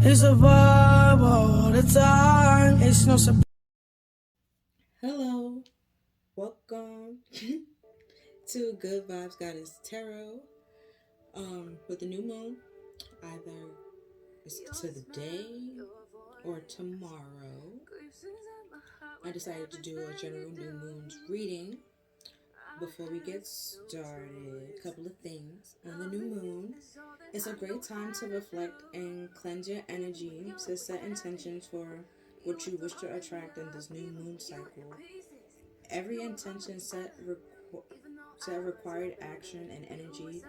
It's a vibe all the time. It's no surprise. Hello, welcome to Good Vibes Goddess Tarot. With the new moon, either it's today or tomorrow. I decided to do a general new moon's reading. Before we get started, a couple of things. On the new moon, it's a great time to reflect and cleanse your energy to set intentions for what you wish to attract in this new moon cycle. Every intention set required action and energy,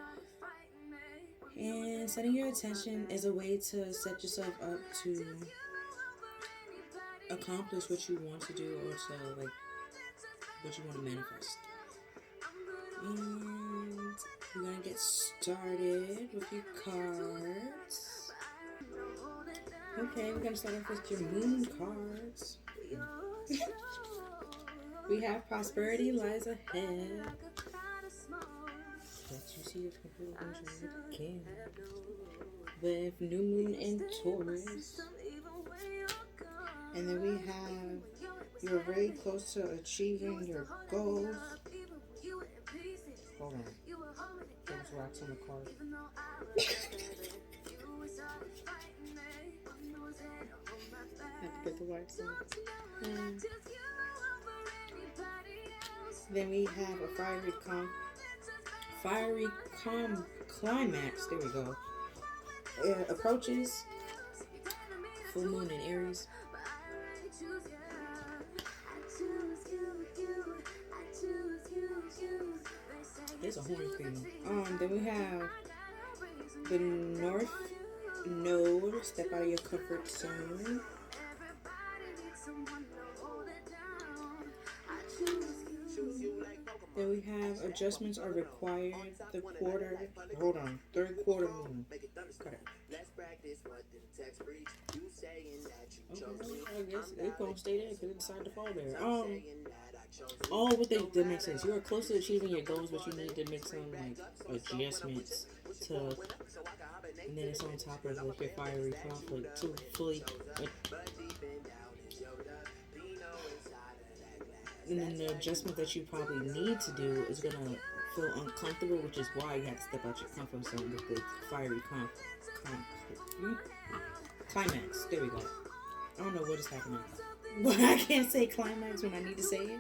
and setting your intention is a way to set yourself up to accomplish what you want to do, or to what you want to manifest. And we're gonna get started with your cards. Okay, we're gonna start off with your moon cards. We have prosperity lies ahead. Let you see your computer again. With new moon in Taurus. And then we have you're very close to achieving your goals. Hold on. There's rocks on the card. Have to get the wax on. Then we have a fiery climax. There we go. It approaches full moon in Aries. There's a horn thing. Then we have the North Node. Step out of your comfort zone. Then we have adjustments are required. Third quarter moon. Got it. Okay, I guess it's gonna stay there because it decided to fall there. That makes sense. You are close to achieving your goals, but you need to make some adjustments to, and then it's on top of your fiery conflict to fully. And then the adjustment that you probably need to do is gonna feel uncomfortable, which is why you have to step out your comfort zone with the fiery climax. There we go. I don't know what is happening, but I can't say climax when I need to say it.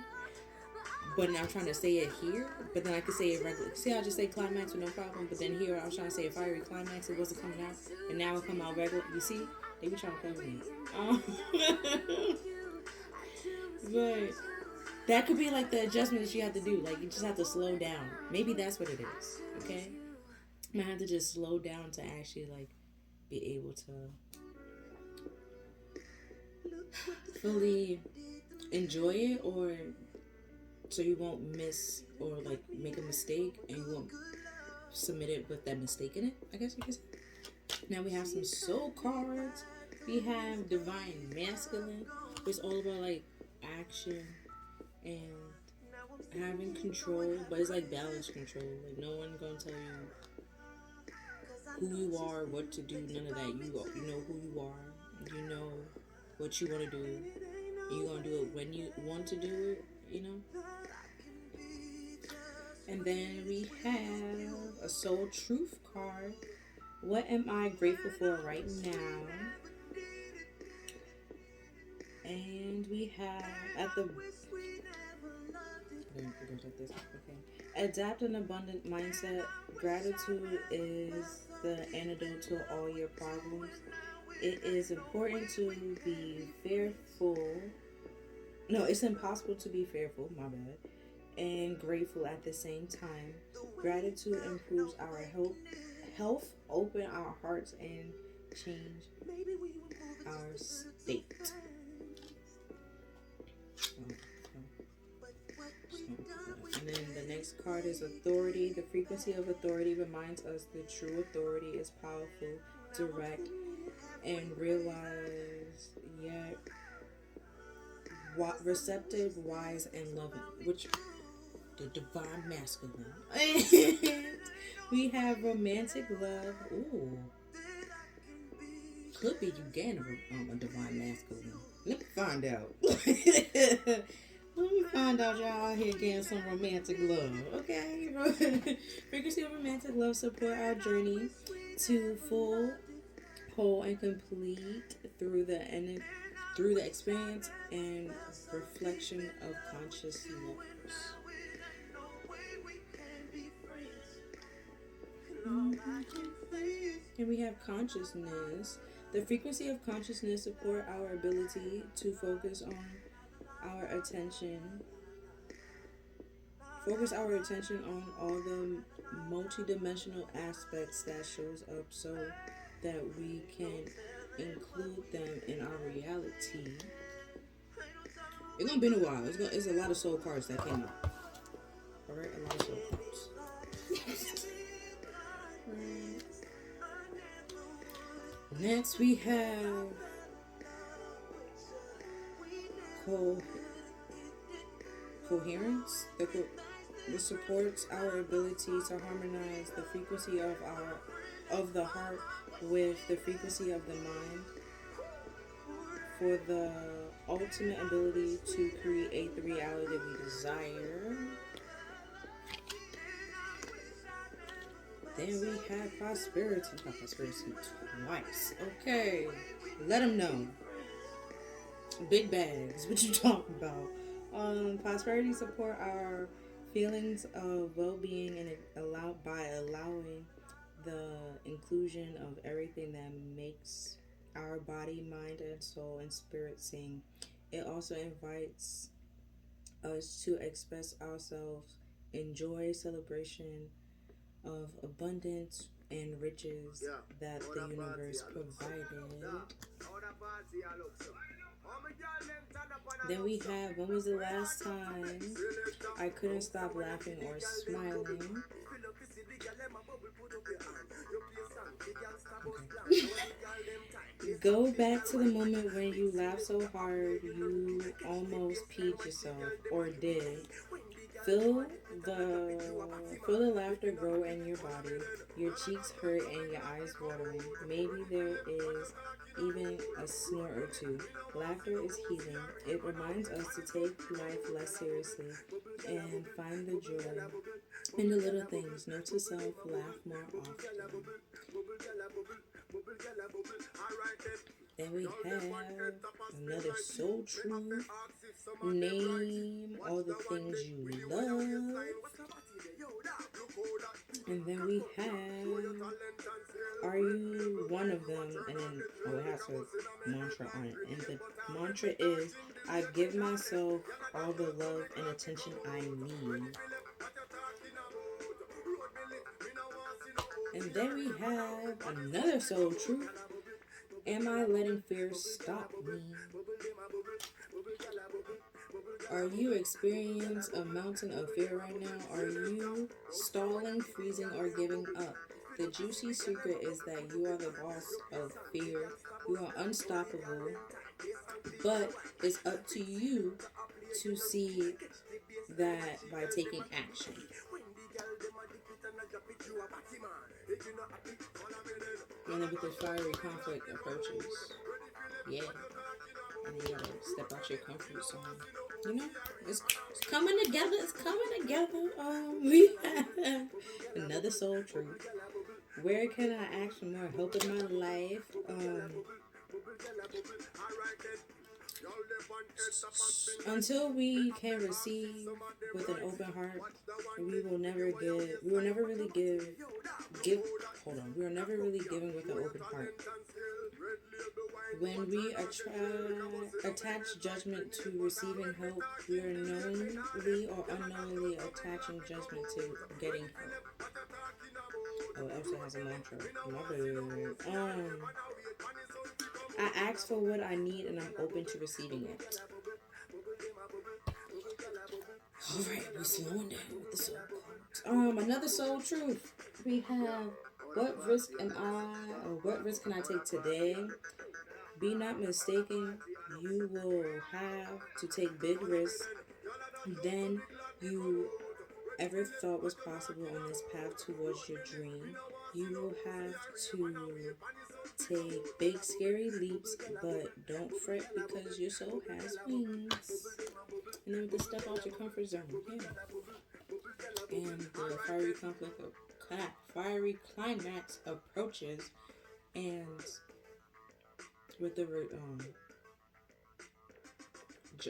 But I'm trying to say it here, but then I could say it regular. See, I just say climax with no problem. But then here I was trying to say a fiery climax. It wasn't coming out, and now it come out regular. You see, they be trying to play with me. But that could be like the adjustment that you have to do. Like you just have to slow down. Maybe that's what it is. Okay, I have to just slow down to actually be able to fully enjoy it, or so you won't miss or make a mistake and you won't submit it with that mistake in it, I guess you could say. Now we have some soul cards. We have divine masculine, which is all about action and having control, but it's balance control. No one gonna tell you who you are, what to do, none of that. You know who you are. You know what you want to do. You're gonna do it when you want to do it. And then we have a soul truth card. What am I grateful for right now? And we have adapt an abundant mindset. Gratitude is the antidote to all your problems. It is important to be fearful. No, it's impossible to be fearful, my bad, and grateful at the same time. Gratitude improves our health, open our hearts, and change our state. And then the next card is authority. The frequency of authority reminds us that true authority is powerful, direct, and realize yet receptive, wise, and loving, which the divine masculine. And we have romantic love. Ooh. could be you gain a divine masculine. Let me find out. Let me find out y'all out here getting some romantic love. Okay? Frequency of romantic love support our journey to full, whole, and complete through the experience and reflection of consciousness. And we have consciousness. The frequency of consciousness support our ability to focus our attention on all the multidimensional aspects that shows up so that we can include them in our reality. It's gonna be in a while. It's a lot of soul cards that came up. Alright, a lot of soul cards. Next we have coherence. This supports our ability to harmonize the frequency of the heart with the frequency of the mind for the ultimate ability to create the reality we desire. Then we have prosperity. Not prosperity twice. Okay. Let them know. Big bags. What you talking about? Prosperity support our feelings of well-being and allowing the inclusion of everything that makes our body, mind, and soul and spirit sing. It also invites us to express ourselves in joy, celebration of abundance and riches that the universe provided. Then we have, when was the last time I couldn't stop laughing or smiling? Go back to the moment when you laughed so hard you almost peed yourself, or did. Feel the laughter grow in your body, your cheeks hurt and your eyes watering. Maybe there is even a snort or two. Laughter is healing. It reminds us to take life less seriously and find the joy in the little things. Note to self, laugh more often. Then we have another soul truth. Name all the things you love. And then we have, are you one of them? And then, it has a mantra on it. And the mantra is, I give myself all the love and attention I need. And then we have another soul truth. Am I letting fear stop me? Are you experiencing a mountain of fear right now? Are you stalling, freezing, or giving up? The juicy secret is that you are the boss of fear. You are unstoppable. But it's up to you to see that by taking action. And then with the fiery conflict approaches, yeah. And you gotta step out your comfort zone. You know, it's coming together. It's coming together. We have another soul truth. Where can I ask for more help in my life? Until we can receive with an open heart, we will never really giving with an open heart. When we attach judgment to receiving help, we are knowingly or unknowingly attaching judgment to getting help. Oh, it also has a mantra. I ask for what I need and I'm open to receiving it. Alright, we're slowing down with the soul cards. Another soul truth. We have, what risk can I take today? Be not mistaken, you will have to take big risks than you ever thought was possible on this path towards your dream. You will have to Take big scary leaps, but don't fret because your soul has wings. And then to step out your comfort zone. Yeah. And the fiery climax approaches, and with the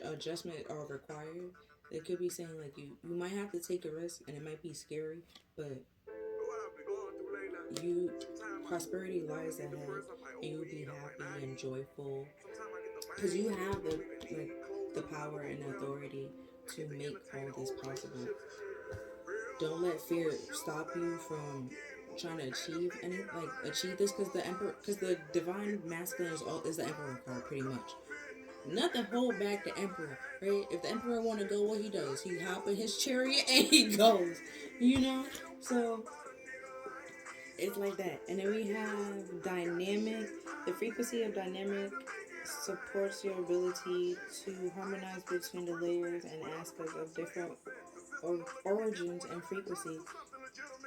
adjustment are required. It could be saying like you might have to take a risk and it might be scary, but you prosperity lies ahead and you'll be happy and joyful because you have the power and authority to make all this possible. Don't let fear stop you from trying to achieve this, because the divine masculine is the emperor card pretty much. Nothing hold back the emperor, right? If the emperor want to go, what he does, he hop in his chariot and he goes, you know. So it's like that. And then we have dynamic. The frequency of dynamic supports your ability to harmonize between the layers and aspects of different origins and frequencies.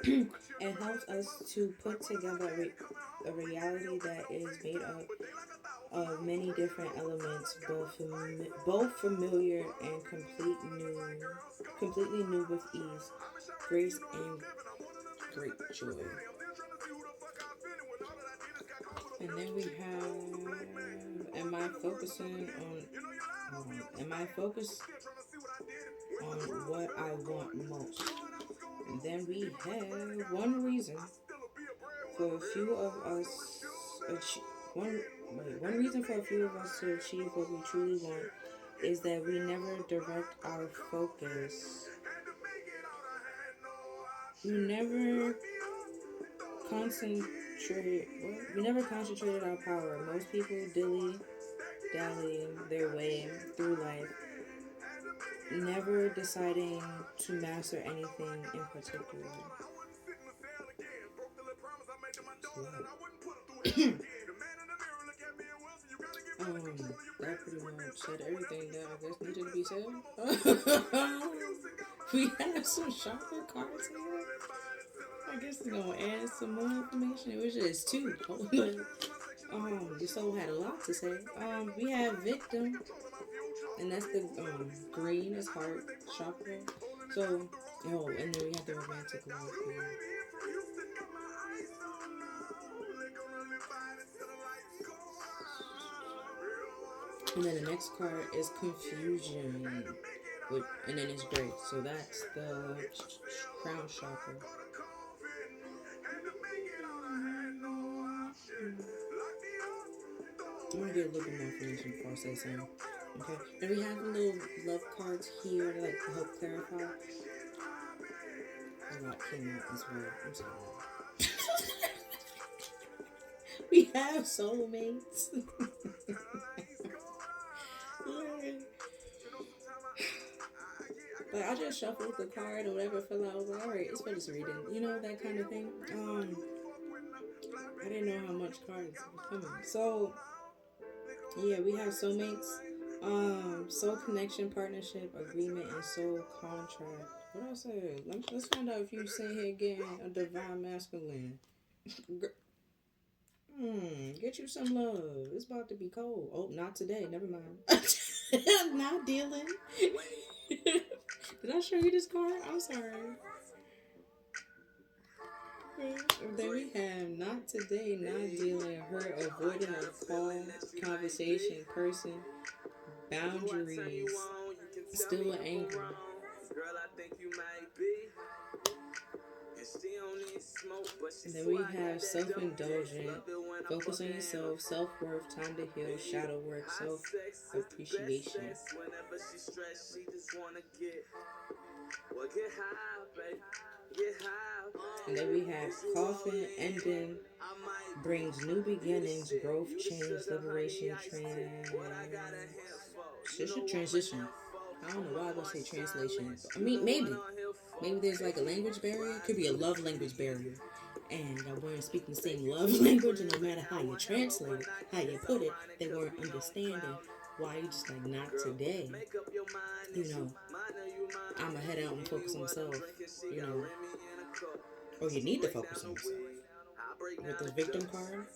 It helps us to put together a reality that is made up of many different elements, both familiar and completely new with ease, grace, and great joy. And then we have, am I focused on what I want most? And then we have one reason for a few of us one reason for a few of us to achieve what we truly want is that we never direct our focus. We never concentrated our power. Most people dilly-dally their way through life, never deciding to master anything in particular. That pretty much said everything that I guess needed to be said. We have some shopping cards here. I guess we're gonna add some more information. It was just two. The soul had a lot to say. We have victim, and that's the green is heart chakra. So, and then we have the romantic love here. And then the next card is confusion, and then it's grace. So that's the crown chakra. I'm gonna get a little bit more information before I say something. Okay, and we have little love cards here to help clarify. A lot came out as well. I'm sorry. We have soulmates. Like I just shuffled the card or whatever, fell out. I was like, all right, it's for this reading, that kind of thing. I didn't know how much cards were coming. So yeah, we have soulmates, soul connection, partnership, agreement, and soul contract. What else? Let's find out if you sit here getting a divine masculine. Get you some love. It's about to be cold. Oh, not today. Never mind. I'm not dealing. Did I show you this card? I'm sorry. Then we have not today, not dealing, her avoiding a call, conversation, person, boundaries, still angry. And then we have self-indulgent, focus on yourself, self-worth, time to heal, shadow work, self-appreciation. And then we have coffin, ending, brings new beginnings, growth, change, liberation, transition. I don't know why I was gonna say translation. I mean, maybe there's like a language barrier. It could be a love language barrier, and y'all weren't speaking the same love language, and no matter how you translate it, how you put it, they weren't understanding why you just like not today. I'ma head out and focus on myself. Or you need to focus on yourself. with the victim card.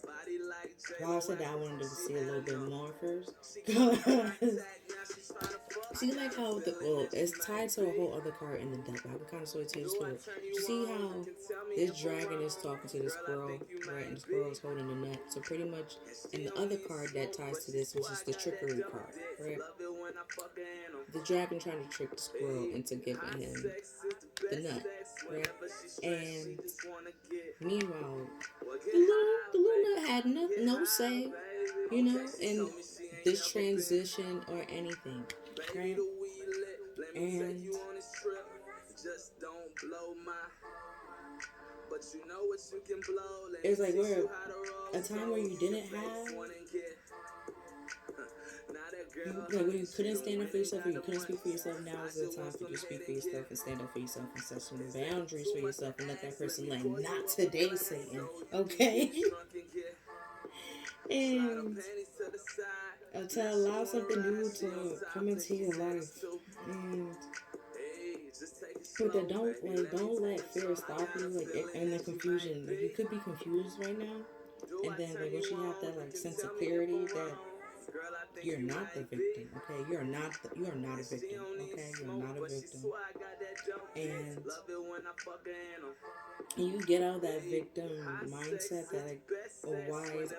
Why I said that I wanted to see a little bit more first. See, like how it's tied to a whole other card in the deck. I can kind of sort of tell you the story. You see how this dragon is talking to this squirrel, right? And the squirrel is holding the net. So pretty much, in the other card that ties to this, which is the trickery card, right? The dragon trying to trick the squirrel into giving him the nut, right? And meanwhile, the little nut had no say, in this transition or anything, right? And it's like where a time where you didn't have like when you couldn't stand up for yourself or you couldn't speak for yourself. Now is the time for you to speak for yourself and stand up for yourself and set some boundaries for yourself and let that person learn. Not today, Satan. Okay. And to allow something new to come into your life. And but don't let fear stop you, and the confusion. Like, you could be confused right now, and then once you have that sense of clarity that you're not the victim, okay? You are not a victim, okay? You're not a victim, and you get out of that victim mindset that why is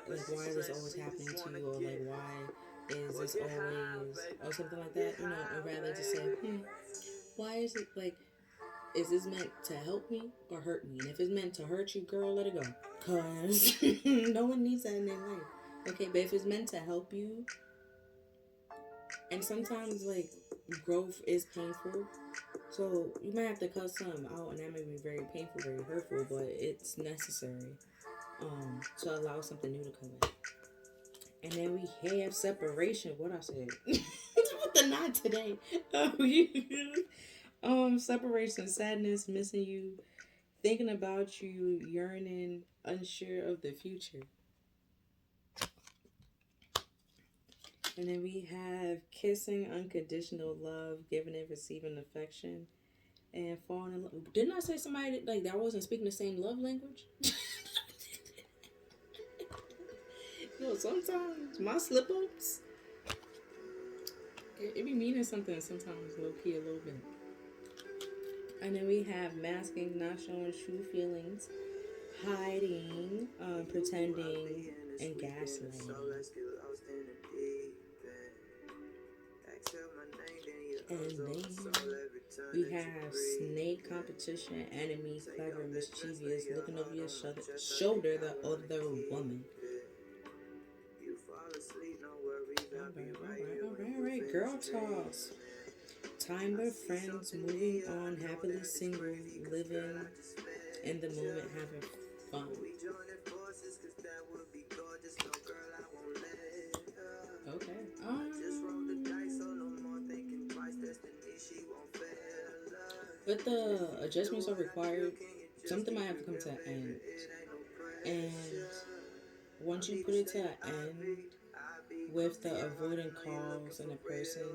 this always happening to you, or why is this always, or something like that, and rather just say, why is it is this meant to help me or hurt me? And if it's meant to hurt you, girl, let it go. Because no one needs that in their life. Okay, but if it's meant to help you, and sometimes, growth is painful. So you might have to cut some out, and that may be very painful, very hurtful, but it's necessary to allow something new to come in. And then we have separation. What I said. With the knot today. Separation, sadness, missing you, thinking about you, yearning, unsure of the future. And then we have kissing, unconditional love, giving and receiving affection, and falling in love. Didn't I say somebody that wasn't speaking the same love language? Sometimes my slip-ups, it be meaning something sometimes, low-key a little bit. And then we have masking, not showing true feelings, hiding, pretending, and gaslighting. And then we have snake, competition, enemy, clever, mischievous, looking over your shoulder, the other woman. All right, girl toss. Time with friends, moving on, happily single, living in the moment, having fun. Okay. But the adjustments are required. Something might have to come to an end. And once you put it to an end with the avoiding calls and a person,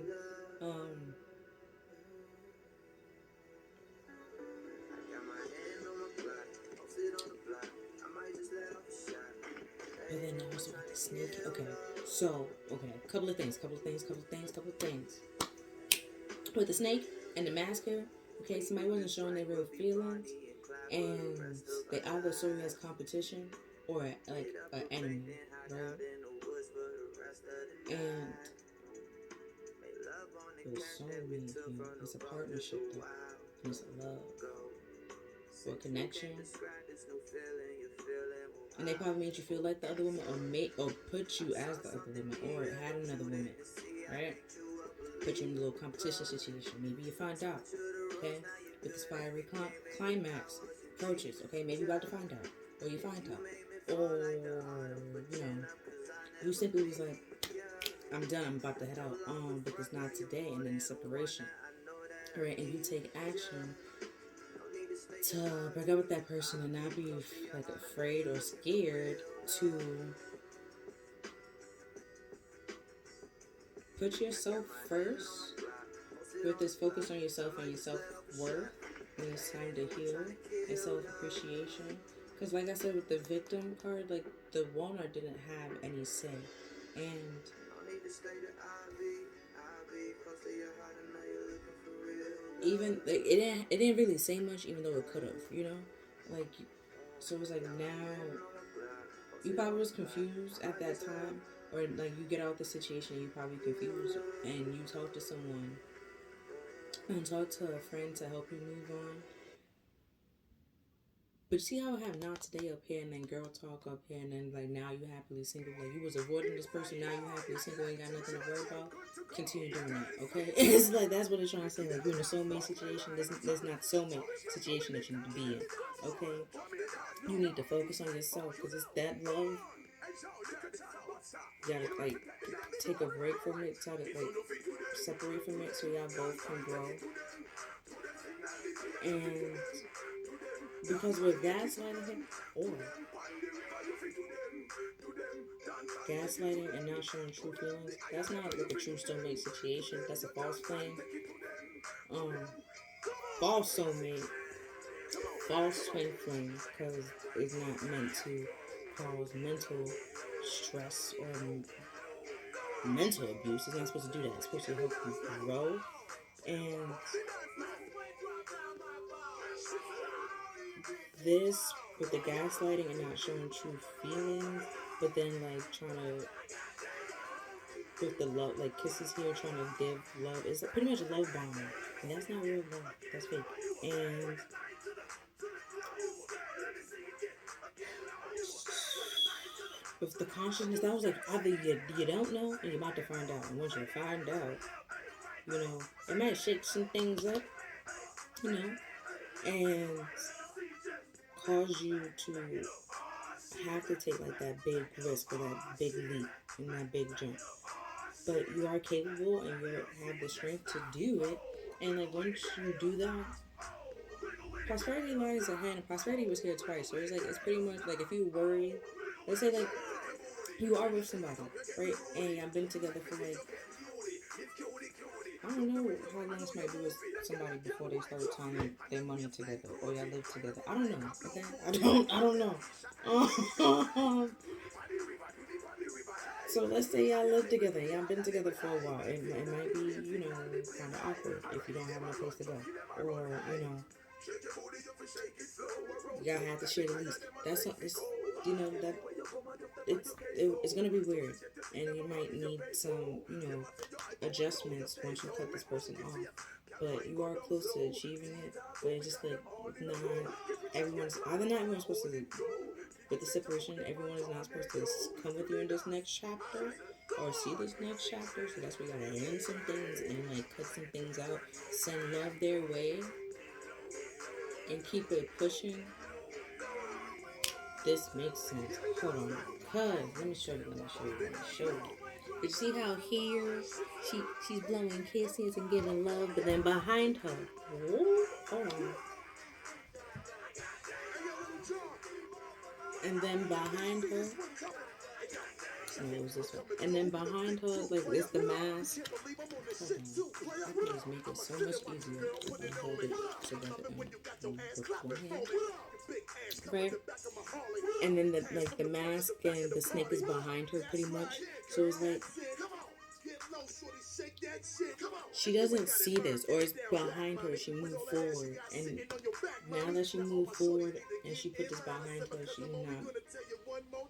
but then also with the snake. Okay, couple of things. With the snake and the masker, okay, somebody wasn't showing their real feelings, and they either saw you as competition or an enemy, right? And there's so many things. It's a partnership, though. It's a love, or a connection. And they probably made you feel like the other woman, or put you as the other woman, or had another woman, right? Put you in a little competition situation. Maybe you find out, okay? With this fiery climax approaches, okay? Maybe you're about to find out, or you find out, or you simply was like, I'm done, I'm about to head out, but it's not today, and then separation, right? And you take action to break up with that person and not be afraid or scared to put yourself first with this focus on yourself and your self-worth, and it's time to heal and self-appreciation, Because, like I said, with the victim card, like, the Walnut didn't have any say. And even, like, it didn't really say much, even though it could have, you know? Like, so it was like, now, you probably was confused at that time. Or, like, you get out the situation, you probably confused, and you talk to someone, and talk to a friend to help you move on. But see how I have not today up here and then girl talk up here and then like now you happily single. Like you was avoiding this person, now you happily single, ain't got nothing to worry about. Continue doing that, okay? It's like that's what it's trying to say. Like you're in a soulmate situation. There's not soulmate situation that you need to be in. Okay? You need to focus on yourself because it's that love. You gotta like take a break from it, try to like separate from it so y'all both can grow. And because we're gaslighting him, or gaslighting and not showing true feelings, that's not like a true soulmate situation. That's a false flame. False soulmate, false twin flame, because it's not meant to cause mental stress or mental abuse. It's not supposed to do that. It's supposed to help you grow. And this with the gaslighting and not showing true feelings, but then like trying to with the love, like kisses here, trying to give love. It's pretty much love bombing, and that's not real love. That's fake. And with the consciousness, that was like either you don't know, and you're about to find out. And once you find out, you know, it might shake some things up, you know, and cause you to have to take like that big risk or that big leap and that big jump. But you are capable and you have the strength to do it. And like once you do that, prosperity lies ahead. And prosperity was here twice, so it's like it's pretty much like if you worry, let's say like you are with somebody, right? And y'all been together for like I don't know how long this might be with somebody before they start tying their money together or y'all live together. I don't know. Okay, I don't know. So let's say y'all live together, y'all been together for a while. It might be, you know, kind of awkward if you don't have no place to go, or you know, you gotta have to share the lease. That's it's, you know, that it's gonna be weird, and you might need some, you know, adjustments once you cut this person off. But you are close to achieving it. But it's just like not everyone's supposed to. With the separation, everyone is not supposed to come with you in this next chapter or see this next chapter. So that's why you gotta end some things and like cut some things out, send love their way, and keep it pushing. This makes sense. Hold on, cause let me show you. You see how here she's blowing kisses and giving love, but then behind her, hold on. And then behind her, no, it was this way. And then behind her, like it's the mask. Hold on. I can just make it so much easier if I hold it together and with one hand. Right? And then the mask and the snake is behind her pretty much. So it's like she doesn't see this, or it's behind her. She moved forward, and now that she moved forward and she put this behind her,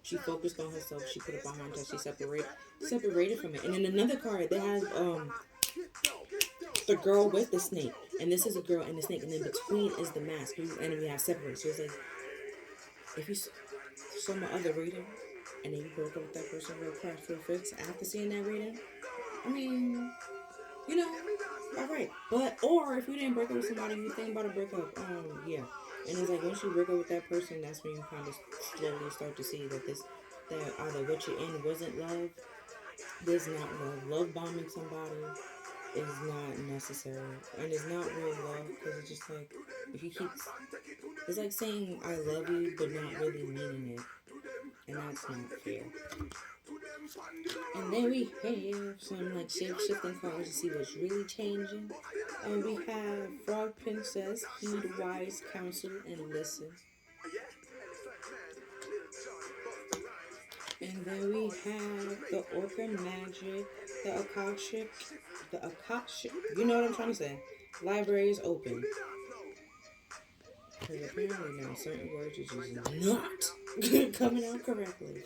she focused on herself. She put it behind her. She separated from it. And then another card they have the girl with the snake, and this is a girl and the snake, and in between is the mask, and we have separate. So it's like if you saw my other reading, and then you broke up with that person real fast after seeing that reading. I mean, you know, all right. But or if you didn't break up with somebody, you think about a breakup. Yeah. And it's like once you break up with that person, that's when you kind of slowly start to see that either what you're in wasn't love. There's not love. Love bombing somebody is not necessary, and it's not real love because it's just like if you keep, it's like saying I love you but not really meaning it, and that's not fair. And then we have some like shape-shifting cards to see what's really changing. And we have Frog Princess, heed wise counsel and listen. And then we have the Orca Magic, the Akashic, you know what I'm trying to say. Library is open. Because apparently now certain words are just not coming out correctly.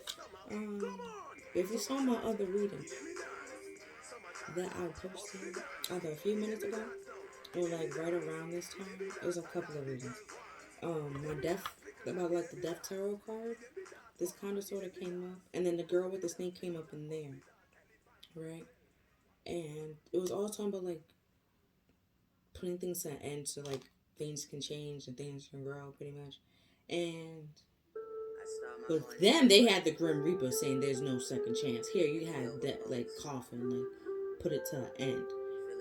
If you saw my other reading that I posted either a few minutes ago or like right around this time, it was a couple of readings. My death, about like the death tarot card, this kind of sort of came up. And then the girl with the snake came up in there, right? And it was all talking about like putting things to an end so like things can change and things can grow pretty much. And with them, they had the Grim Reaper saying there's no second chance. Here you have that like coffin, like put it to an end.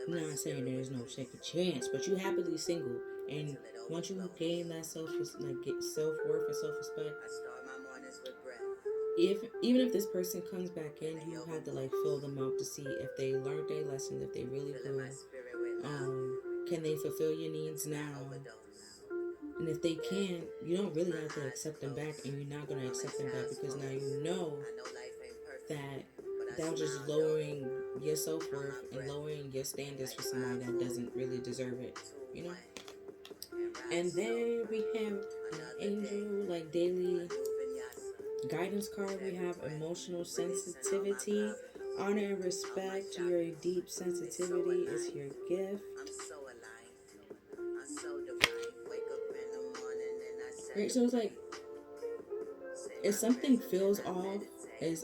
I'm not saying there's no second chance, but you happily single, and once you gain that get self worth and self respect, if even if this person comes back in, you have to like fill them out to see if they learned their lessons, if they really grew. Can they fulfill your needs now? And if they can, you don't really have to accept them back, and you're not going to accept them back because now you know that that was just lowering your self-worth and lowering your standards for somebody that doesn't really deserve it, you know? And then we have an angel, like daily guidance card. We have emotional sensitivity, honor and respect. Your deep sensitivity is your gift. Right, so it's like if something feels off, it's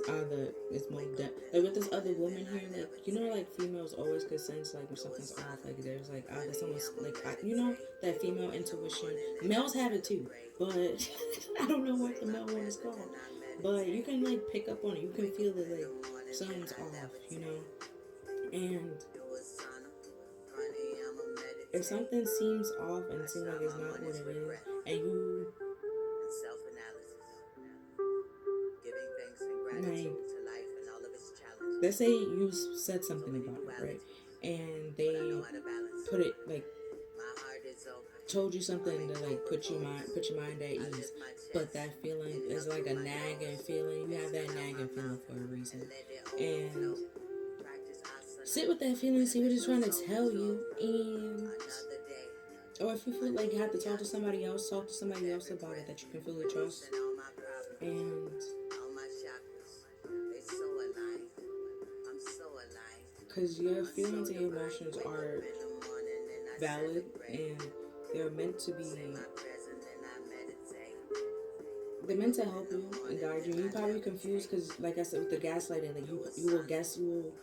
more depth. Like with this other woman here, like you know, like females always could sense like when something's off. Like there's like either someone's like you know that female intuition. Males have it too, but I don't know what the male one is called. But you can like pick up on it. You can feel it like something's off, you know. And if something seems off and seems like it's not what it is, and you like, let's say you said something about it, right? And they put it like told you something to like put your mind at ease, but that feeling is like a nagging feeling. You have that nagging feeling for a reason, and sit with that feeling, see what it's trying to tell you, and or if you feel like you have to talk to somebody else about it that you can fully trust, and because your feelings and your emotions are valid and they're meant to help you and guide you. You're probably confused because, like I said, with the gaslighting, like you will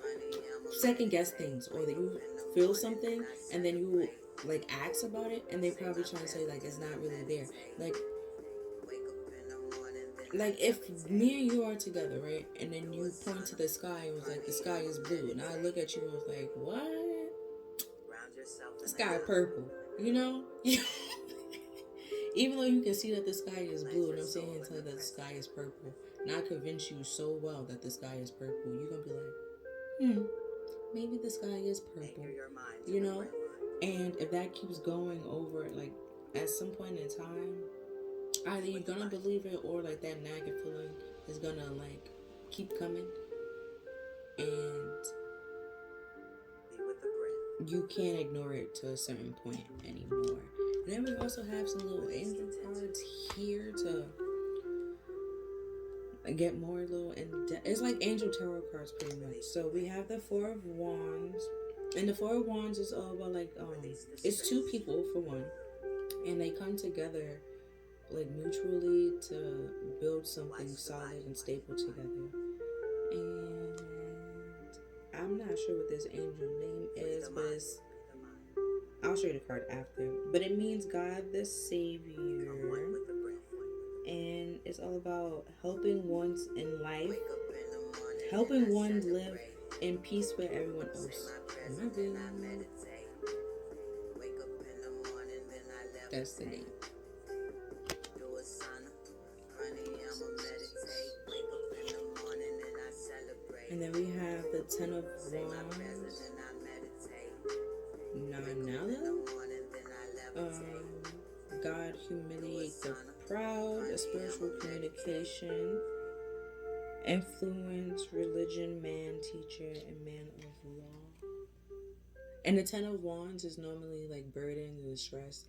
second guess things, or that you feel something and then you will like ask about it, and they probably trying to say like it's not really there. Like if me and you are together, right, and then you point to the sky and was like the sky is blue, and I look at you and was like, what? The sky purple, you know? Even though you can see that the sky is blue, and I'm saying here tell you that the sky is purple, and I convince you so well that the sky is purple, you're gonna be like, maybe the sky is purple, you know? And if that keeps going over, like, at some point in time, either you're gonna believe it, or like that nagging feeling is gonna like keep coming, and you can't ignore it to a certain point anymore. And then we also have some little angel cards here to get more little in depth. It's like angel tarot cards pretty much. So we have the Four of Wands, and the Four of Wands is all about like it's two people for one, and they come together like mutually to build something solid and stable together. And I'm not sure what this angel name is, but I'll show you the card after. But it means God the Savior, and it's all about helping ones in life, helping one live in peace with everyone else. That's the name. And then we have the Ten of Wands, Nanala. God humiliate the proud, a spiritual communication. influence, religion, man, teacher, and man of law. And the Ten of Wands is normally like burdens and stress,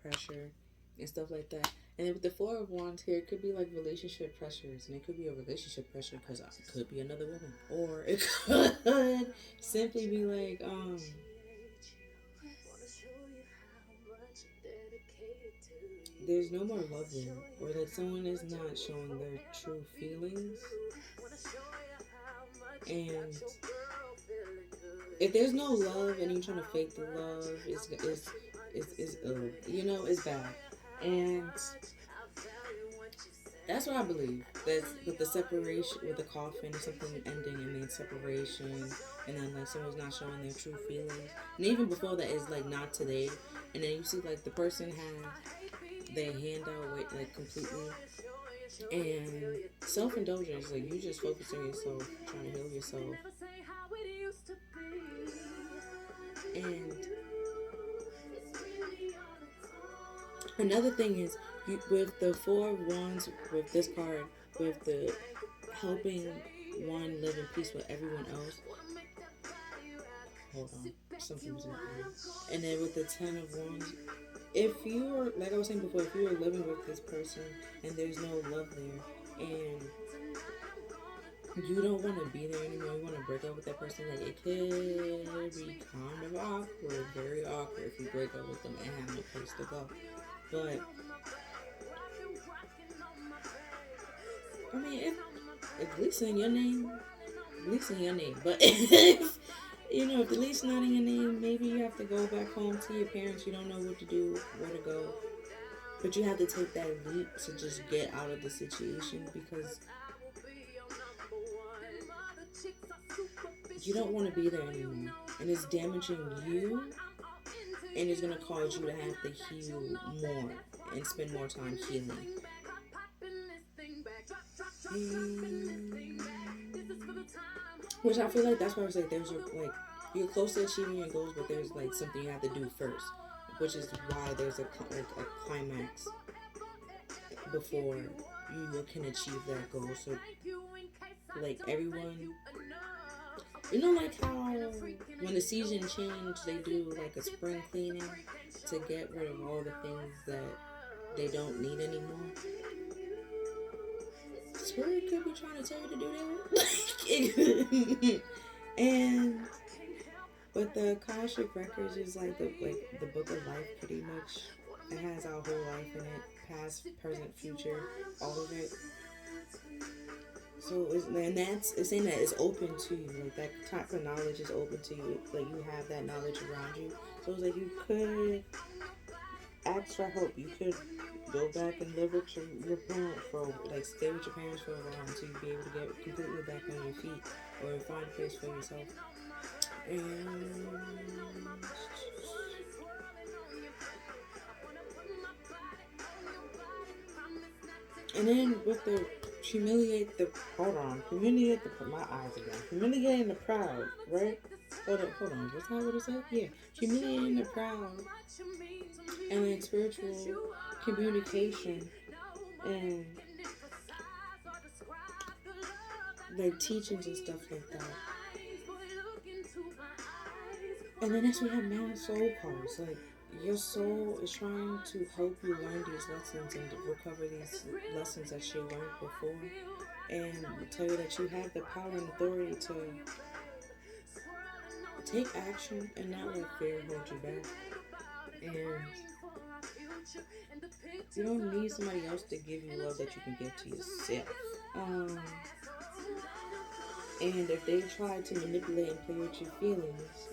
pressure, and stuff like that. And then with the Four of Wands here, it could be like relationship pressures, and it could be a relationship pressure because it could be another woman, or it could simply be like there's no more love there, or that someone is not showing their true feelings. And if there's no love and you're trying to fake the love, it's it's bad. And that's what I believe. That with the separation, with the coffin or something ending and then separation, and then like someone's not showing their true feelings. And even before that is like not today. And then you see like the person has their hand out like completely. And self-indulgence, like you just focus on yourself, trying to heal yourself. And another thing is, with the Four of Wands, with this card, with the helping one live in peace with everyone else. Hold on, something's in here. And then with the Ten of Wands, if you're, like I was saying before, if you're living with this person and there's no love there, and you don't want to be there anymore, you want to break up with that person, like it could be kind of awkward, very awkward if you break up with them and have no place to go. But I mean, if at least in your name, but if if the lease not in your name, maybe you have to go back home to your parents. You don't know what to do, where to go, but you have to take that leap to just get out of the situation, because you don't want to be there anymore, and it's damaging you, and it's going to cause you to have to heal more and spend more time healing. Which I feel like that's why I was like, you're close to achieving your goals, but there's like something you have to do first, which is why there's a climax before you can achieve that goal. So like everyone, like how when the season change, they do like a spring cleaning to get rid of all the things that they don't need anymore. Spirit could be trying to tell you to do that. And but the Akashic Records is like the book of life, pretty much. It has our whole life in it, past, present, future, all of it. So it's saying that it's open to you, like that type of knowledge is open to you, like you have that knowledge around you. So it's like you could ask for help. You could go back and live with your parents stay with your parents for a while until you be able to get completely back on your feet or find a place for yourself. And then with the humiliate the proud, right? Hold on. What's that what it said? Yeah. Humiliating the proud. And like spiritual communication and like teachings and stuff like that. And then next we have man soul cards. Like your soul is trying to help you learn these lessons and to recover these lessons that you learned before, and tell you that you have the power and authority to take action and not let fear hold you back. And you don't need somebody else to give you love that you can give to yourself. And if they try to manipulate and play with your feelings,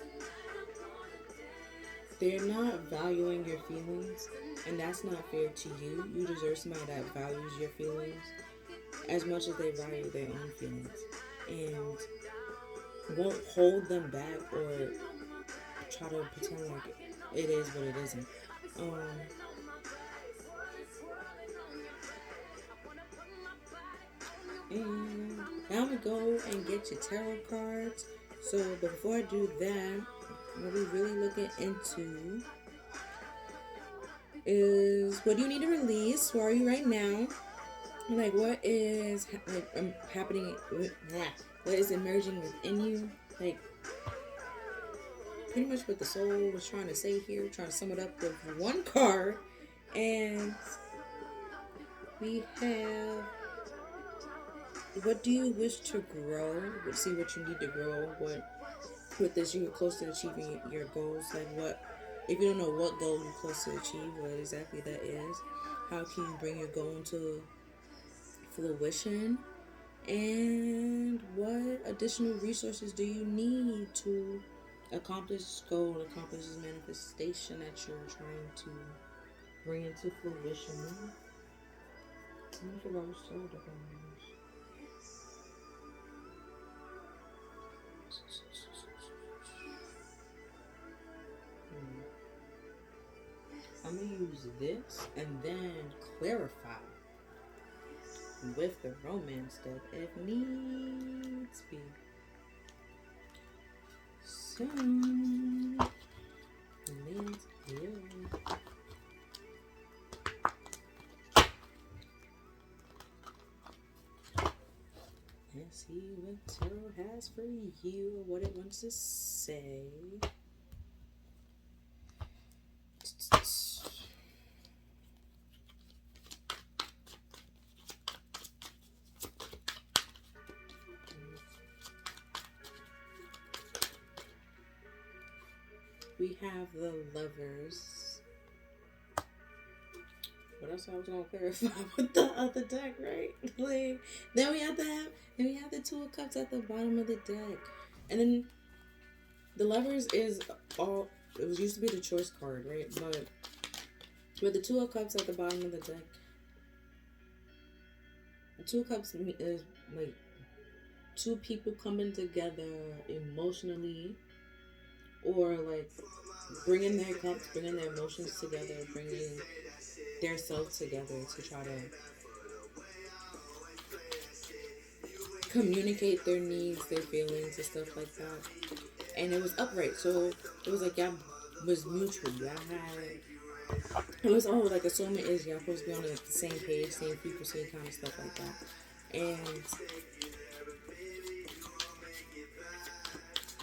they're not valuing your feelings, and that's not fair to you. You deserve somebody that values your feelings as much as they value their own feelings, and won't hold them back or try to pretend like it is what it isn't. And now we go and get your tarot cards. So before I do that, what we're really looking into is, what do you need to release? Where are you right now? Like what is happening? What is emerging within you? Like pretty much what the soul was trying to say here, trying to sum it up with one card, and we have. What do you wish to grow? See what you need to grow. What with this you're close to achieving your goals. Like what if you don't know what goal you're close to achieve, what exactly that is. How can you bring your goal into fruition? And what additional resources do you need to accomplish this goal, accomplish this manifestation that you're trying to bring into fruition? I'm going to use this and then clarify with the romance stuff if needs be. So, let's go. Let's see what tarot has for you, what it wants to say. We have the Lovers. What else I was gonna clarify with the other deck, right? Like, then we have the Two of Cups at the bottom of the deck, and then the Lovers is all. It was used to be the choice card, right? But with the Two of Cups at the bottom of the deck, the Two of Cups is like two people coming together emotionally, or like bringing their cups, bringing their emotions together, bringing their self together to try to communicate their needs, their feelings, and stuff like that. And it was upright, so it was like y'all was mutual. Y'all had it was all like a soulmate is y'all supposed to be on like the same page, same frequency, kind of stuff like that. And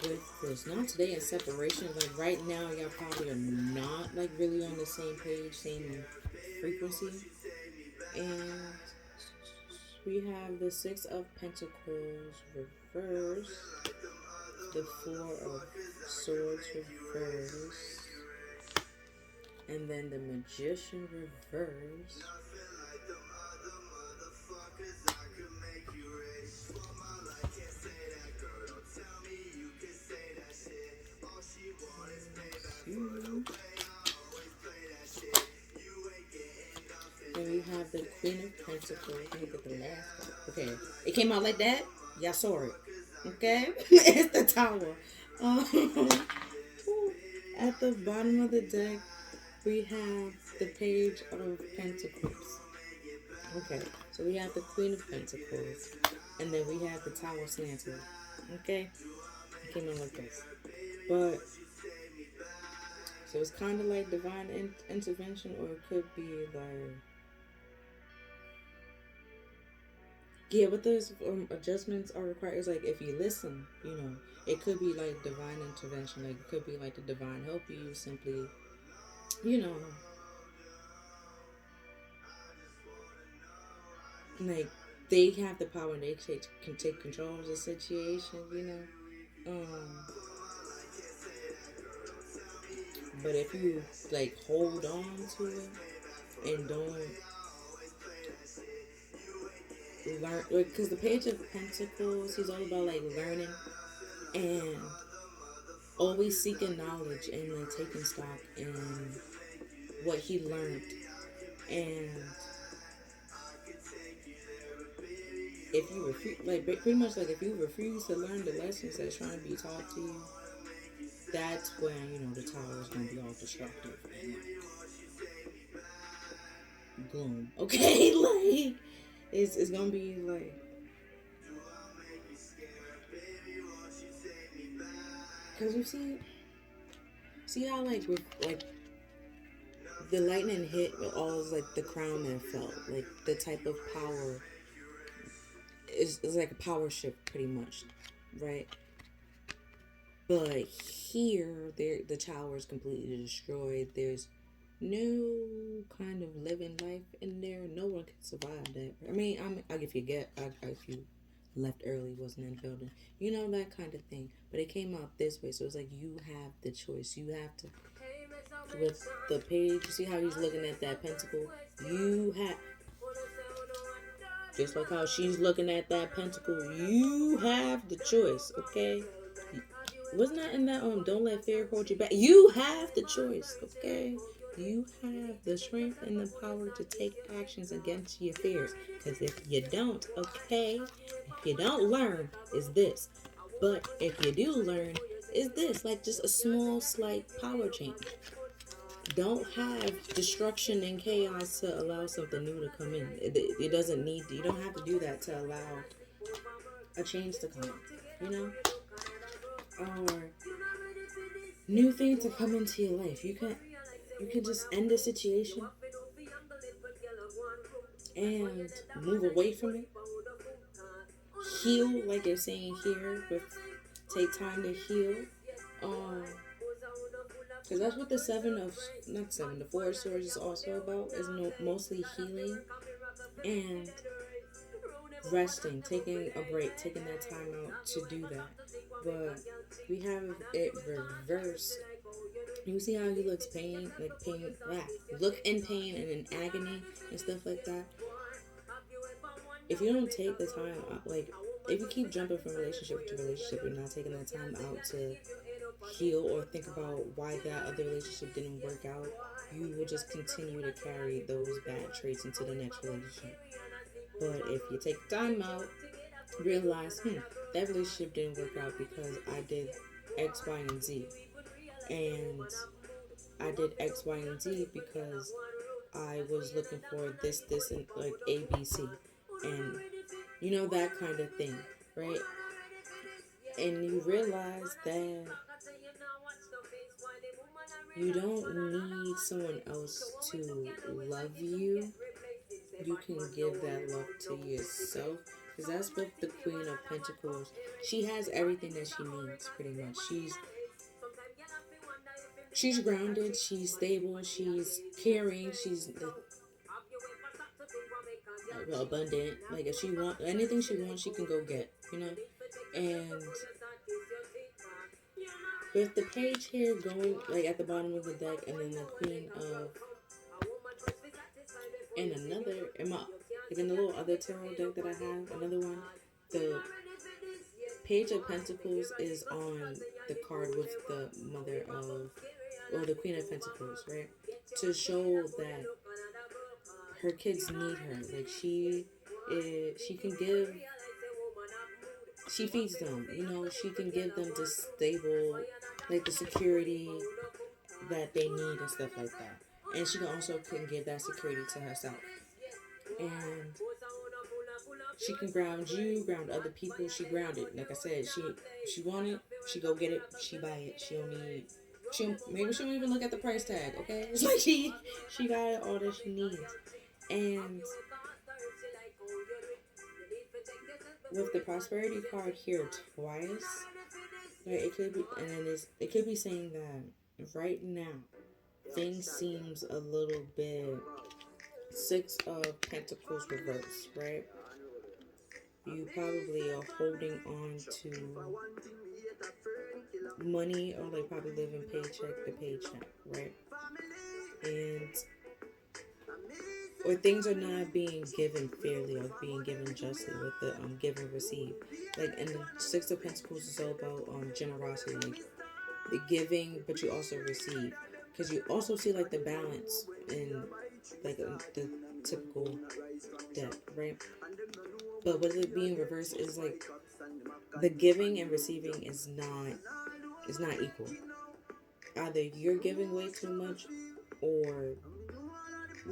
with this not today in separation, like right now y'all probably are not like really on the same page, same frequency. And we have the Six of Pentacles reversed, the Four of Swords reversed, and then the Magician reversed. Then we have the Queen of Pentacles. Let me get the last one. Okay. It came out like that. Y'all saw it. Okay? It's the Tower. At the bottom of the deck, we have the Page of Pentacles. Okay. So we have the Queen of Pentacles. And then we have the Tower slanted. Okay? It came out like this. But so it's kind of like divine intervention, or it could be like, yeah, but those adjustments are required. It's like if you listen, it could be like divine intervention. Like it could be like the divine help you simply, like they have the power and they can take control of the situation, But if you like hold on to it and don't learn, because the Page of Pentacles, he's all about like learning and always seeking knowledge and like taking stock in what he learned. And if you refuse, like pretty much like if you refuse to learn the lessons that's trying to be taught to you, that's when the Tower is going to be all destructive and like gloom. Okay, like it's going to be like, because you see how like with like the lightning hit, all like the crown man felt. Like the type of power is like a power shift, pretty much, right? But here, there the tower is completely destroyed. There's no kind of living life in there. No one can survive that. I mean, if you if you left early, wasn't in the building, that kind of thing. But it came out this way, so it's like you have the choice. You have to, with the page. You see how he's looking at that pentacle. You have, just like how she's looking at that pentacle. You have the choice. Okay. Wasn't that in that Don't Let Fear Hold You Back? You have the choice, okay? You have the strength and the power to take actions against your fears. Because if you don't, okay, if you don't learn, is this. But if you do learn, is this. Like just a small, slight power change. Don't have destruction and chaos to allow something new to come in. It doesn't need, you don't have to do that to allow a change to come in, or new things to come into your life. You can just end the situation and move away from it. Heal, like you're saying here, but take time to heal. Because that's what the Four of Swords is also about, is mostly healing and resting, taking a break, taking that time out to do that. But we have it reversed. You see how he looks look in pain and in agony and stuff like that. If you don't take the time out, like if you keep jumping from relationship to relationship and not taking that time out to heal or think about why that other relationship didn't work out, you will just continue to carry those bad traits into the next relationship. But if you take time out, realize, that relationship didn't work out because I did X, Y, and Z. And I did X, Y, and Z because I was looking for this, and like A, B, C. And that kind of thing, right? And you realize that you don't need someone else to love you. You can give that love to yourself. Because that's what the Queen of Pentacles, she has everything that she needs, pretty much. She's grounded, she's stable, she's caring, she's abundant. Like if she wants anything she wants, she can go get, And with the page here going like at the bottom of the deck, and then the Queen of, and another in the little other tarot deck that I have, another one, the Page of Pentacles is on the card with the Mother of, or the Queen of Pentacles, right? To show that her kids need her. Like she can give, she feeds them, she can give them the stable, like the security that they need and stuff like that. And she can give that security to herself. And she can ground you, ground other people. She grounded. Like I said, she want it, she go get it, she buy it. Maybe she don't even look at the price tag, okay? It's like she got all that she needs. And with the prosperity card here twice, right, it could be saying that right now things seems a little bit Six of Pentacles reverse, right? You probably are holding on to money, or like probably living paycheck to paycheck, right? And or things are not being given fairly or being given justly with the give and receive. Like, and the Six of Pentacles is all about generosity, like the giving, but you also receive, because you also see like the balance in like the typical deck, right? But with it being reversed, is like the giving and receiving is not equal. Either you're giving way too much, or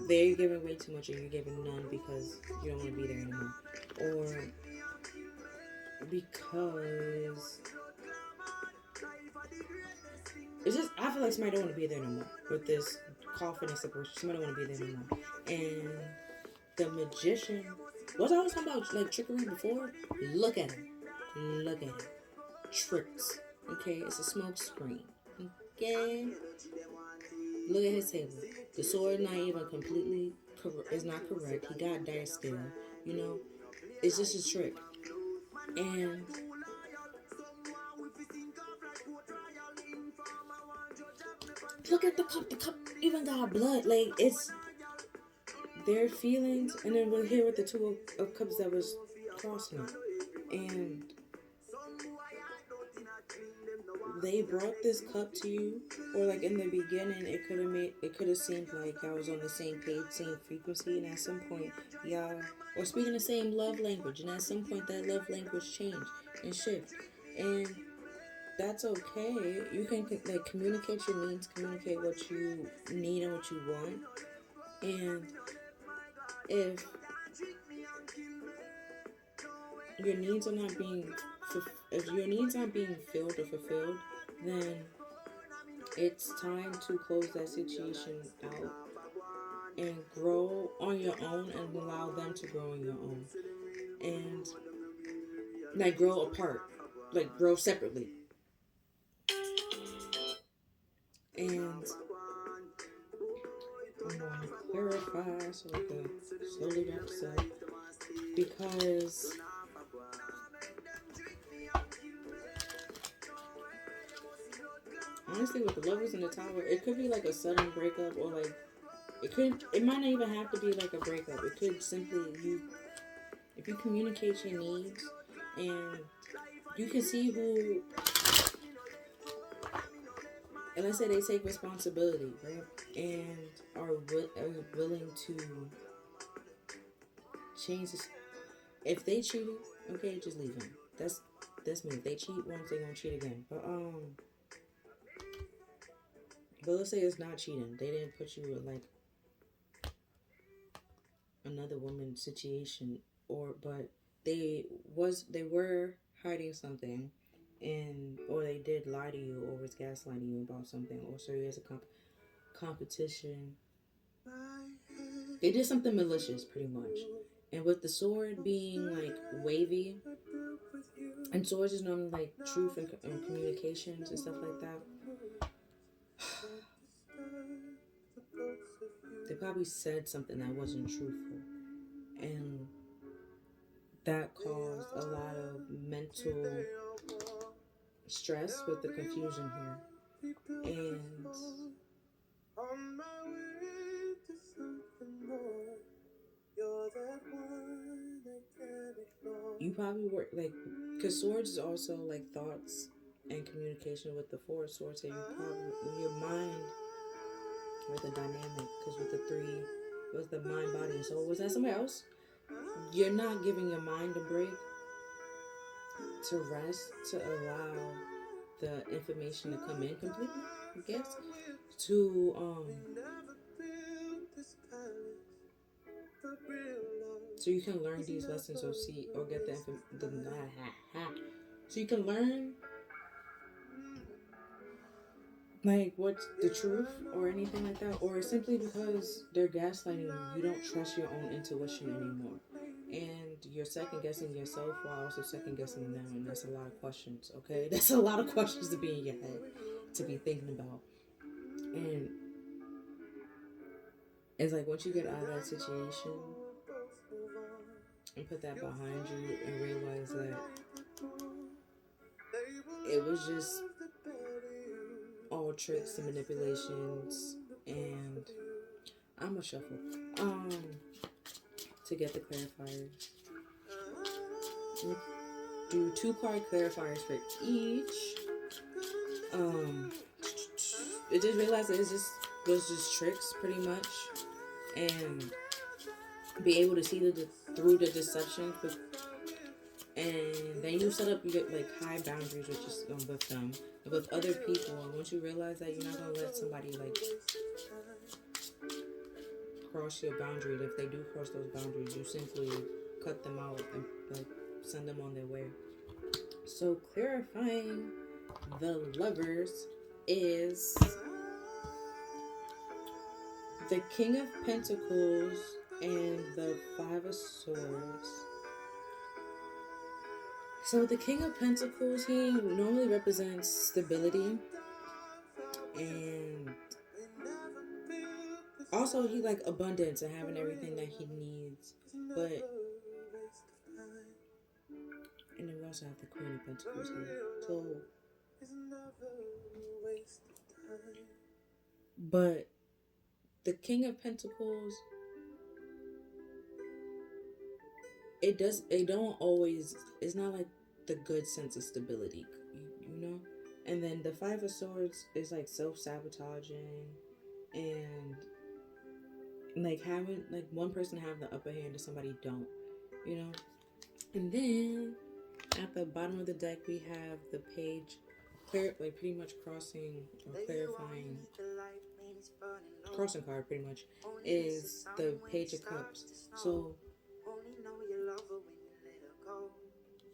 they're giving way too much, and you're giving none because you don't want to be there anymore, or because it's just, I feel like somebody don't want to be there no more with this coughing and separation. Somebody don't want to be there anymore. And the magician, was I was talking about like trickery before? Look at him. Look at him. Tricks. Okay, it's a smoke screen. Okay. Look at his table. The sword not even completely is not correct. He got dice skill. You know, it's just a trick. And look at the cup. The cup even got blood. Like, it's their feelings. And then we're here with the two of cups that was crossing it. And they brought this cup to you, or like in the beginning, it could have seemed like y'all was on the same page, same frequency, and at some point y'all or speaking the same love language, and at some point that love language change and shift, and that's okay. You can like communicate your needs, communicate what you need and what you want, and if your needs are not being if your needs aren't being filled or fulfilled, then it's time to close that situation out and grow on your own and allow them to grow on your own. And like grow apart. Like grow separately. And I'm going to clarify so I can slowly wrap this up. Because honestly, with the lovers in the tower, it could be like a sudden breakup, or like it might not even have to be like a breakup. It could simply if you communicate your needs and you can see who, and let's say they take responsibility, right, and are willing to change this. If they cheated, okay, just leave them. That's me. If they cheat once, they gonna cheat again. But let's say it's not cheating. They didn't put you in like another woman's situation, but they were hiding something, or they did lie to you, or was gaslighting you about something, or so you as a competition. They did something malicious, pretty much. And with the sword being like wavy, and swords is normally like truth and communications and stuff like that. They probably said something that wasn't truthful, and that caused a lot of mental stress with the confusion here. And you probably were like, because swords is also like thoughts and communication with the four swords. So you probably your mind with the dynamic, because with the three was the mind, body, and soul. Was that somewhere else? You're not giving your mind a break to rest, to allow the information to come in completely, I guess, to so you can learn these lessons, or see or get so you can learn like what's the truth or anything like that, or simply because they're gaslighting you, you don't trust your own intuition anymore, and you're second guessing yourself while also second guessing them, and that's a lot of questions. Okay, that's a lot of questions to be in your head, to be thinking about. And it's like once you get out of that situation and put that behind you and realize that it was just all tricks and manipulations, and I'm gonna shuffle to get the clarifiers. Do 2 card clarifiers for each. I just realized that was just tricks pretty much, and be able to see through the deception. And then you set up, you get like high boundaries with them, and with other people. And once you realize that, you're not gonna let somebody like cross your boundary. If they do cross those boundaries, you simply cut them out and like send them on their way. So clarifying the lovers is the King of Pentacles and the Five of Swords. So the King of Pentacles, he normally represents stability, and also he like abundance and having everything that he needs. But and then we also have the Queen of Pentacles here. So but the King of Pentacles, it don't always, it's not like the good sense of stability, you know? And then the Five of Swords is like self-sabotaging and like having like one person have the upper hand and somebody don't, you know? And then at the bottom of the deck we have the page like pretty much crossing or clarifying crossing card pretty much is the Page of Cups. So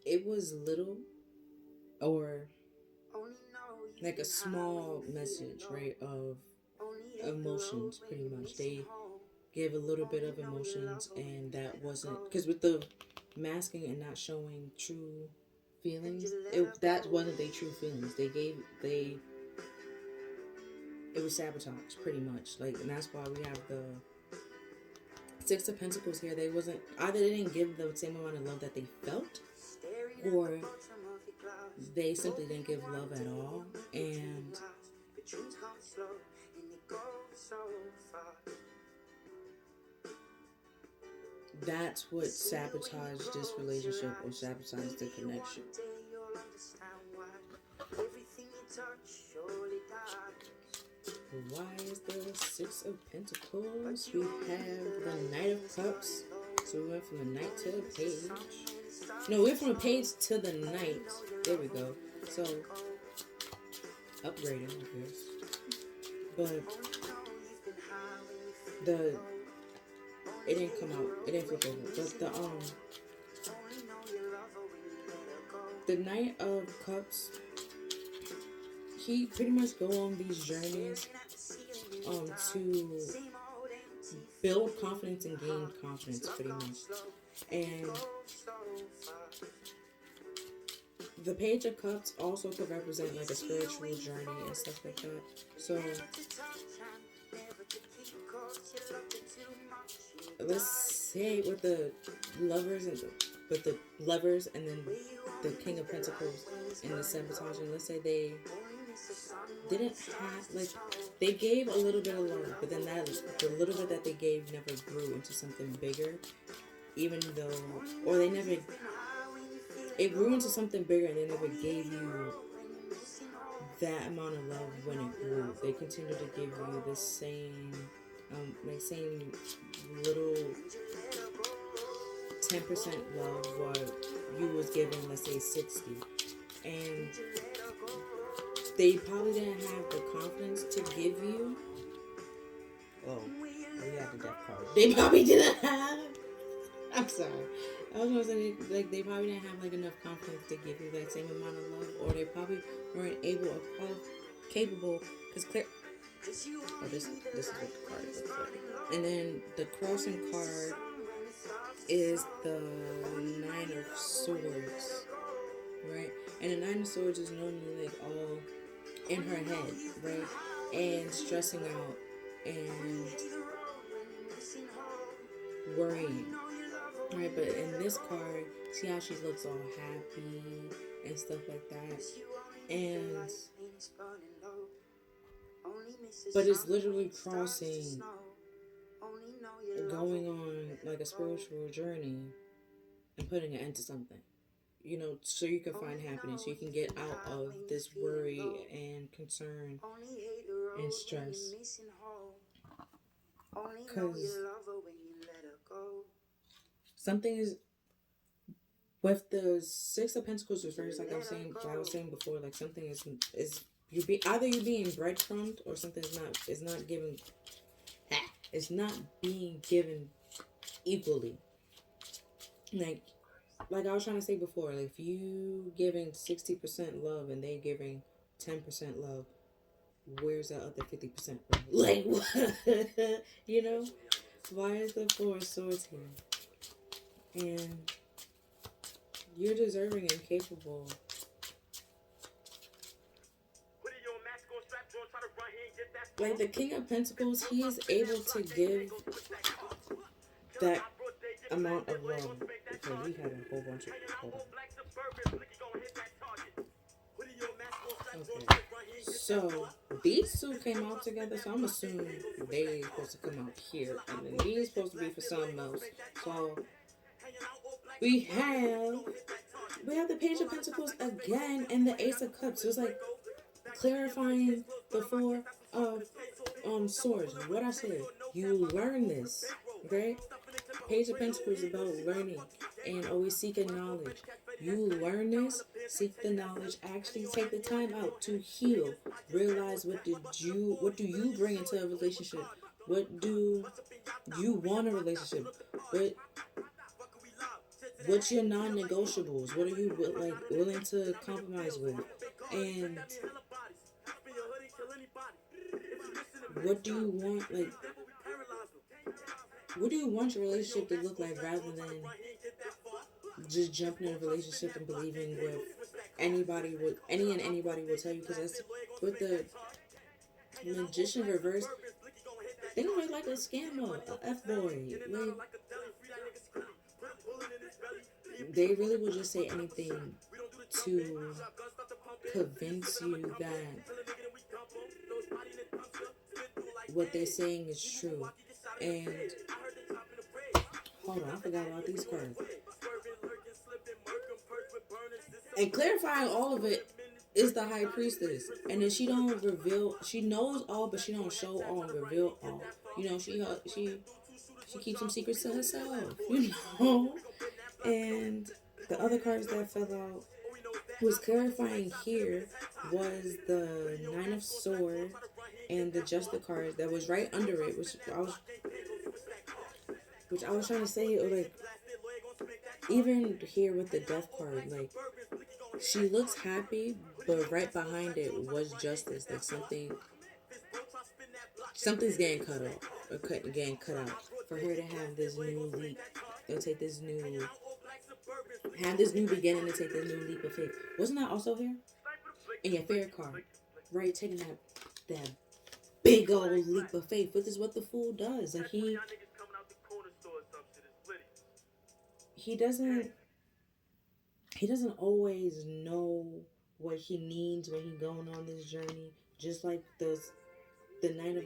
it was little or like a small message, right, of emotions pretty much. They gave a little bit of emotions, and that wasn't because with the masking and not showing true feelings, that wasn't their true feelings. They it was sabotage pretty much, like, and that's why we have the Six of Pentacles here. They wasn't, either they didn't give the same amount of love that they felt, or they simply didn't give love at all. And that's what sabotaged this relationship or sabotaged the connection. Why is the Six of Pentacles? We have the Knight of Cups. So we went from the Knight to the Page. No, we went from the Page to the Knight. There we go. So, upgrading, I guess. But it didn't come out. It didn't flip over. But the Knight of Cups, he pretty much go on these journeys to build confidence and gain confidence pretty much. And the Page of Cups also could represent like a spiritual journey and stuff like that. So let's say with the lovers and then the King of Pentacles and the sabotaging, let's say they didn't have, like, they gave a little bit of love, but then the little bit that they gave never grew into something bigger, even though, or it grew into something bigger and they never gave you that amount of love when it grew. They continue to give you the same little 10% love what you was giving, let's say 60, and they probably didn't have the confidence to give you. Oh, we have the death card. They probably didn't have. I'm sorry. I was gonna say, like, they probably didn't have like enough confidence to give you that same amount of love, or they probably weren't able or capable. Because clear. Oh, this is what the card looks like. And then the crossing card is the Nine of Swords, right? And the Nine of Swords is normally like all in her head, right? And stressing out and worrying, right? But in this card, see how she looks all happy and stuff like that. And but it's literally crossing, going on like a spiritual journey and putting an end to something, you know, so you can find happiness, so you can get out of this worry and concern and stress. Because something is with the Six of Pentacles reverse, like I was saying before, like something is either you're being breadcrumbed or something is not giving. It's not being given equally. Like I was trying to say before, like if you giving 60% love and they giving 10% love, where's the other 50%? Like, what? You know? Why is the Four of Swords here? And you're deserving and capable. Like the King of Pentacles, he is able to give that amount of love. Okay, we had a whole bunch of people. Okay. So these two came out together, so I'm assuming they supposed to come out here, and then these supposed to be for something else. So we have the Page of Pentacles again and the Ace of Cups. So it's like clarifying the Four of Swords. What I said, you learn this, okay? Page of Pentacles is about learning and always seeking knowledge. You learn this, seek the knowledge, actually take the time out to heal. Realize what do you bring into a relationship? What do you want a relationship? What's your non-negotiables? What are you willing to compromise with? And what do you want what do you want your relationship to look like, rather than just jumping in a relationship and believing what anybody will tell you? Because that's with the Magician reverse. Think of it like a scammer, a F-boy. Like, they really will just say anything to convince you that what they're saying is true. And hold on, I forgot about these cards. And clarifying all of it is the High Priestess. And then she don't reveal, she knows all, but she don't show all and reveal all. You know, she keeps some secrets to herself, you know? And the other cards that fell out was clarifying here was the Nine of Swords and the Just the cards that was right under it, which I was trying to say, like, even here with the Death card, like, she looks happy, but right behind it was justice. Like something's getting cut off or getting cut out for her to have this new leap. They'll take this new beginning, to take this new leap of faith. Wasn't that also here in your Fair card? Right, taking that big old leap of faith. This is what the Fool does. Like he doesn't always know what he needs when he's going on this journey. Just like the Knight of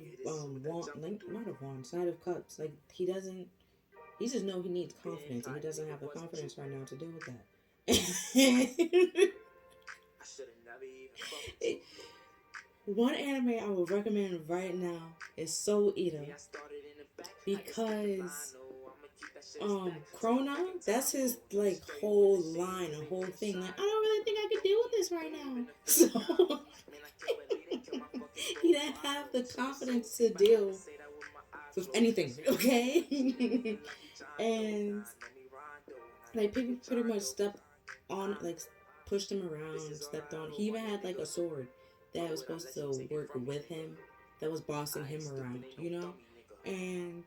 Knight of Cups. Like he just know he needs confidence, and he doesn't have the confidence right now to deal with that. One anime I would recommend right now is Soul Eater, because Krona, that's his like whole line, a whole thing. Like, I don't really think I could deal with this right now. So he didn't have the confidence to deal with anything, okay? And like people pretty much stepped on, like pushed him around, stepped on. He even had like a sword that was supposed to work with him, that was bossing him around, you know? And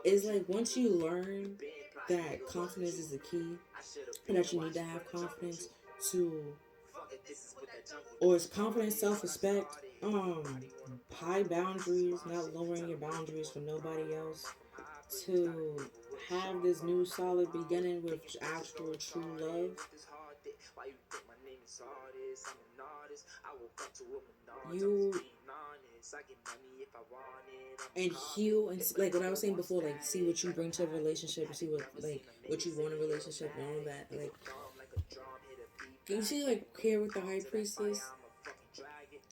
it's like once you learn that confidence is the key, and that you need to have confidence to, or it's confidence, self-respect, high boundaries, not lowering your boundaries for nobody else, to have this new solid beginning with actual true love. You and heal, and like what I was saying before, like see what you bring to a relationship, and see what you want in a relationship and all that. Like, can you see like here with the High Priestess?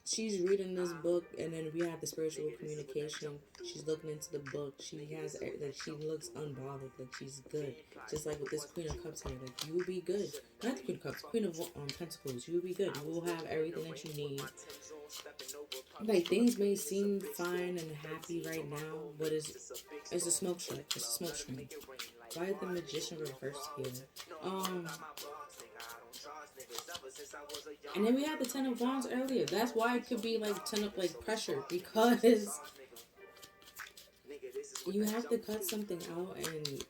She's reading this book, and then we have the spiritual communication. She's looking into the book. She has like she looks unbothered, like she's good. Just like with this Queen of Cups here, like you will be good. Not the Queen of Cups, Queen of Pentacles. You will be good. You will have everything that you need. Like things may seem fine and happy right now, but it's a smoke show. It's a smoke screen. Why is the Magician reversed here? And then we had the Ten of Wands earlier. That's why it could be like ten of like pressure, because you have to cut something out, and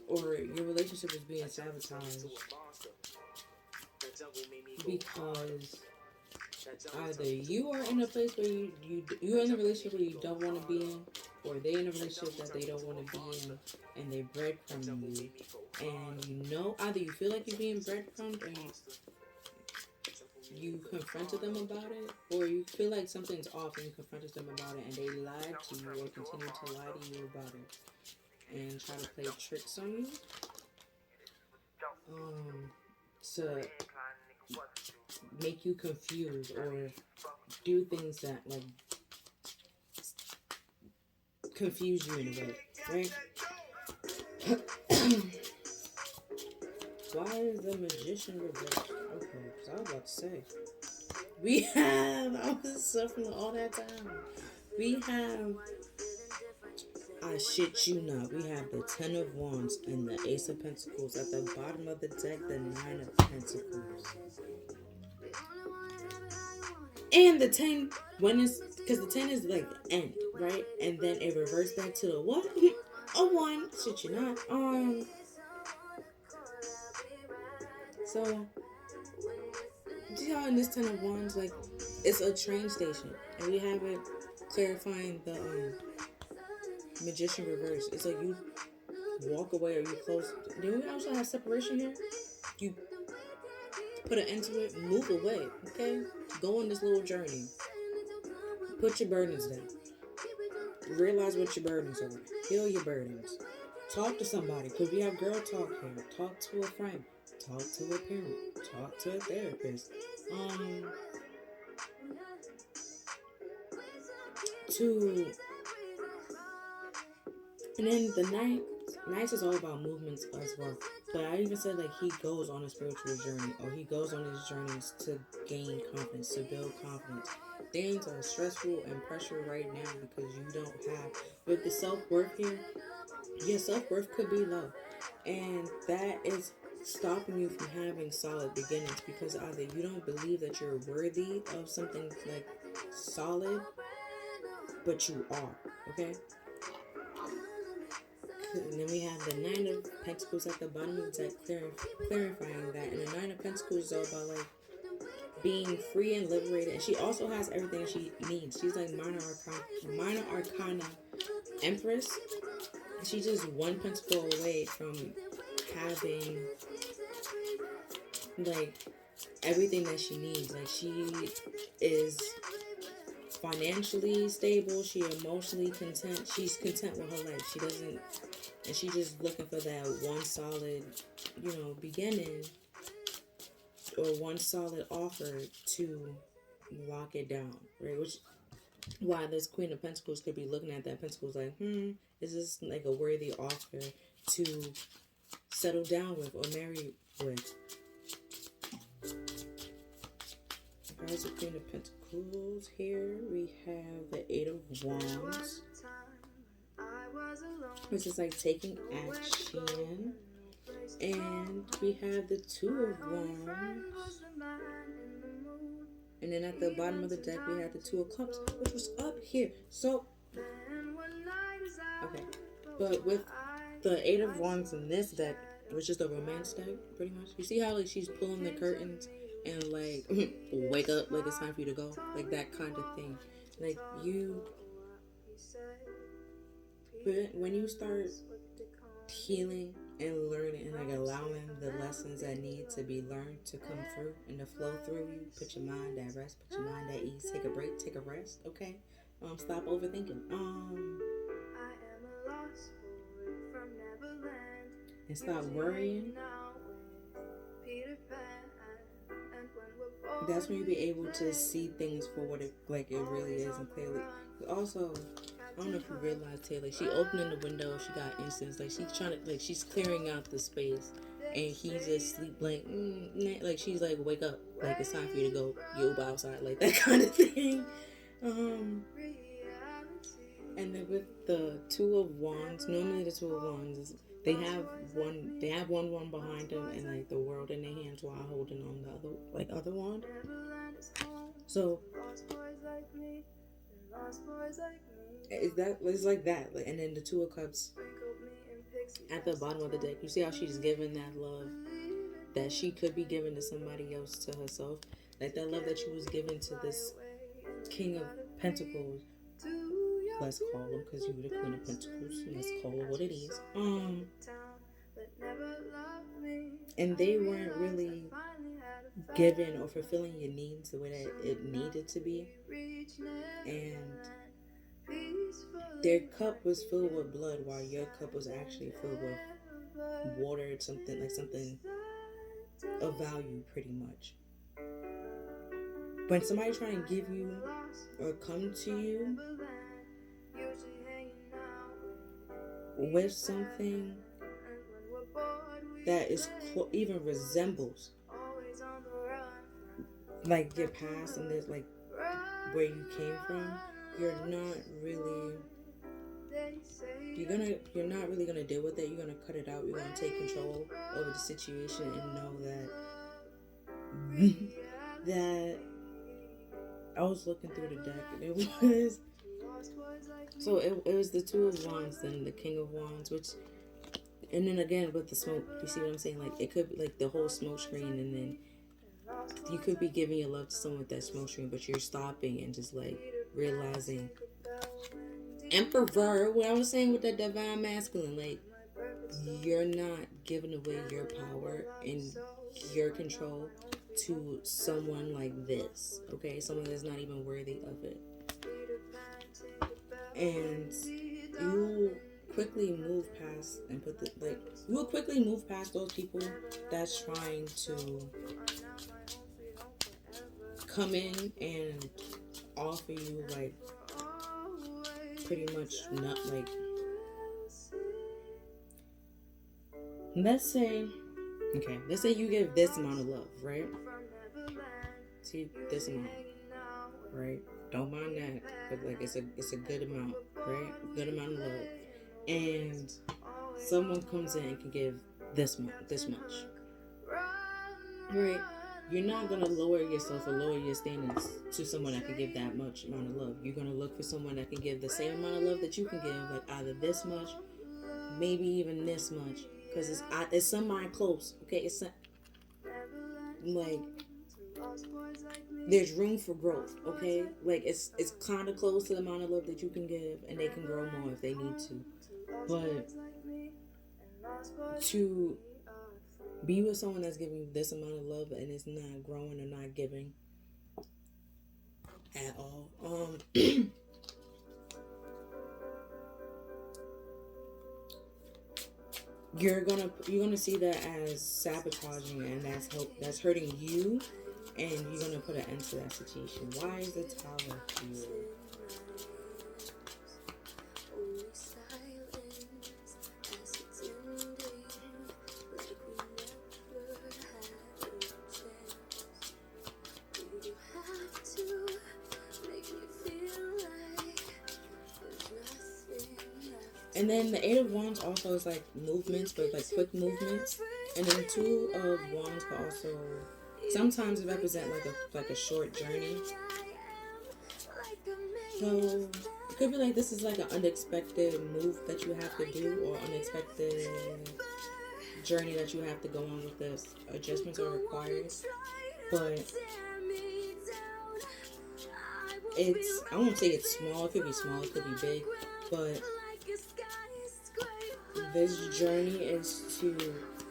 or your relationship is being sabotaged because either you are in a place where you're in a relationship where you don't want to be in, or they're in a relationship that they don't want to be in, and they breadcrumb you, and either you feel like you're being breadcrumbed, or you confronted them about it, or you feel like something's off and you confronted them about it, and they lied to you or continue to lie to you about it and try to play tricks on you, to make you confused or do things that like confuse you in a way, right? Why is the Magician reversed? Okay, because I was about to say, I was suffering all that time. We have, I shit you not, we have the Ten of Wands and the Ace of Pentacles. At the bottom of the deck, the Nine of Pentacles. And the 10, because the 10 is like end, right? And then it reverts back to the what? A 1, shit you not. So, see how in this Ten of Wands, like, it's a train station. And we have it clarifying the Magician reverse. It's like you walk away or you close. Do we also have separation here? You put an end to it, move away, okay? Go on this little journey. Put your burdens down. Realize what your burdens are. Heal your burdens. Talk to somebody, because we have girl talk here. Talk to a friend. Talk to a parent. Talk to a therapist. And then the Knights is all about movements as well. But I even said like he goes on a spiritual journey, or he goes on his journeys to gain confidence, to build confidence. Things are stressful and pressure right now because you don't have, with the self-worth here, your self-worth could be low. And that is stopping you from having solid beginnings, because either you don't believe that you're worthy of something like solid, but you are, okay? And then we have the Nine of Pentacles at the bottom of the deck, clarifying that. And the Nine of Pentacles is all about like being free and liberated. And she also has everything she needs. She's like minor arcana Empress. She's just one pentacle away from having like everything that she needs. Like she is financially stable. She emotionally content. She's content with her life. She doesn't, and she's just looking for that one solid, beginning, or one solid offer to lock it down, right? Which why this Queen of Pentacles could be looking at that Pentacles like, is this like a worthy offer to settle down with or marry with? There's the Queen of Pentacles. Here we have the Eight of Wands, which is like taking action. And we have the Two of Wands. And then at the bottom of the deck, we have the Two of Cups, which was up here. So, okay. But with the Eight of Wands in this deck, which is the romance deck, pretty much. You see how like she's pulling the curtains and like, wake up, like it's time for you to go. Like that kind of thing. Like when you start healing and learning and like allowing the lessons that need to be learned to come through and to flow through you, put your mind at rest, put your mind at ease, take a break, take a rest, okay? Stop overthinking. And stop worrying. That's when you'll be able to see things for what it really is, and clearly. Also, I don't know if you realize, Taylor, she opening the window, she got incense, like she's trying to, like she's clearing out the space, and he's just sleep, like she's like, wake up, like it's time for you to go, you outside, like that kind of thing. And then with the Two of Wands, normally the Two of Wands, they have one behind them and like the world in their hands. while holding on the other wand. So it's like that. And then the Two of Cups at the bottom of the deck. You see how she's giving that love that she could be giving to somebody else, to herself. Like that love that she was giving to this King of Pentacles. Let's call him, because you're the Queen of Pentacles. Let's call it what it is. And they weren't really giving or fulfilling your needs the way that it needed to be. And their cup was filled with blood, while your cup was actually filled with water, something of value, pretty much. When somebody's trying to give you or come to you with something that is even resembles like your past, and there's like where you came from, you're not really gonna deal with it. You're gonna cut it out. You're gonna take control over the situation and know that that I was looking through the deck, and it was the Two of Wands and the King of Wands, and then again with the smoke. You see what I'm saying? Like it could be like the whole smoke screen, and then you could be giving your love to someone with that smoke screen, but you're stopping and just like realizing. Emperor, what I was saying with that divine masculine, like you're not giving away your power and your control to someone like this, okay? Someone that's not even worthy of it. And you quickly move past and you will quickly move past those people that's trying to come in and offer you like pretty much not like, let's say you give this amount of love, right? See, this amount, right? Don't mind that, but like it's a good amount, right? Good amount of love, and someone comes in and can give this much, right? You're not gonna lower yourself or lower your standards to someone that can give that much amount of love. You're gonna look for someone that can give the same amount of love that you can give, like either this much, maybe even this much, because it's somewhere close, okay? It's like there's room for growth, okay? Like it's kind of close to the amount of love that you can give, and they can grow more if they need to. But to be with someone that's giving you this amount of love and it's not growing or not giving at all, you're gonna see that as sabotaging, and that's hurting you, and you're gonna put an end to that situation. Why is the Tower here? And then the Eight of Wands also is like movements, but like quick movements. And then Two of Wands can also sometimes represent like a short journey. So it could be like this is like an unexpected move that you have to do, or unexpected journey that you have to go on with this. Adjustments are required, but I won't say it's small. It could be small, it could be big, but this journey is to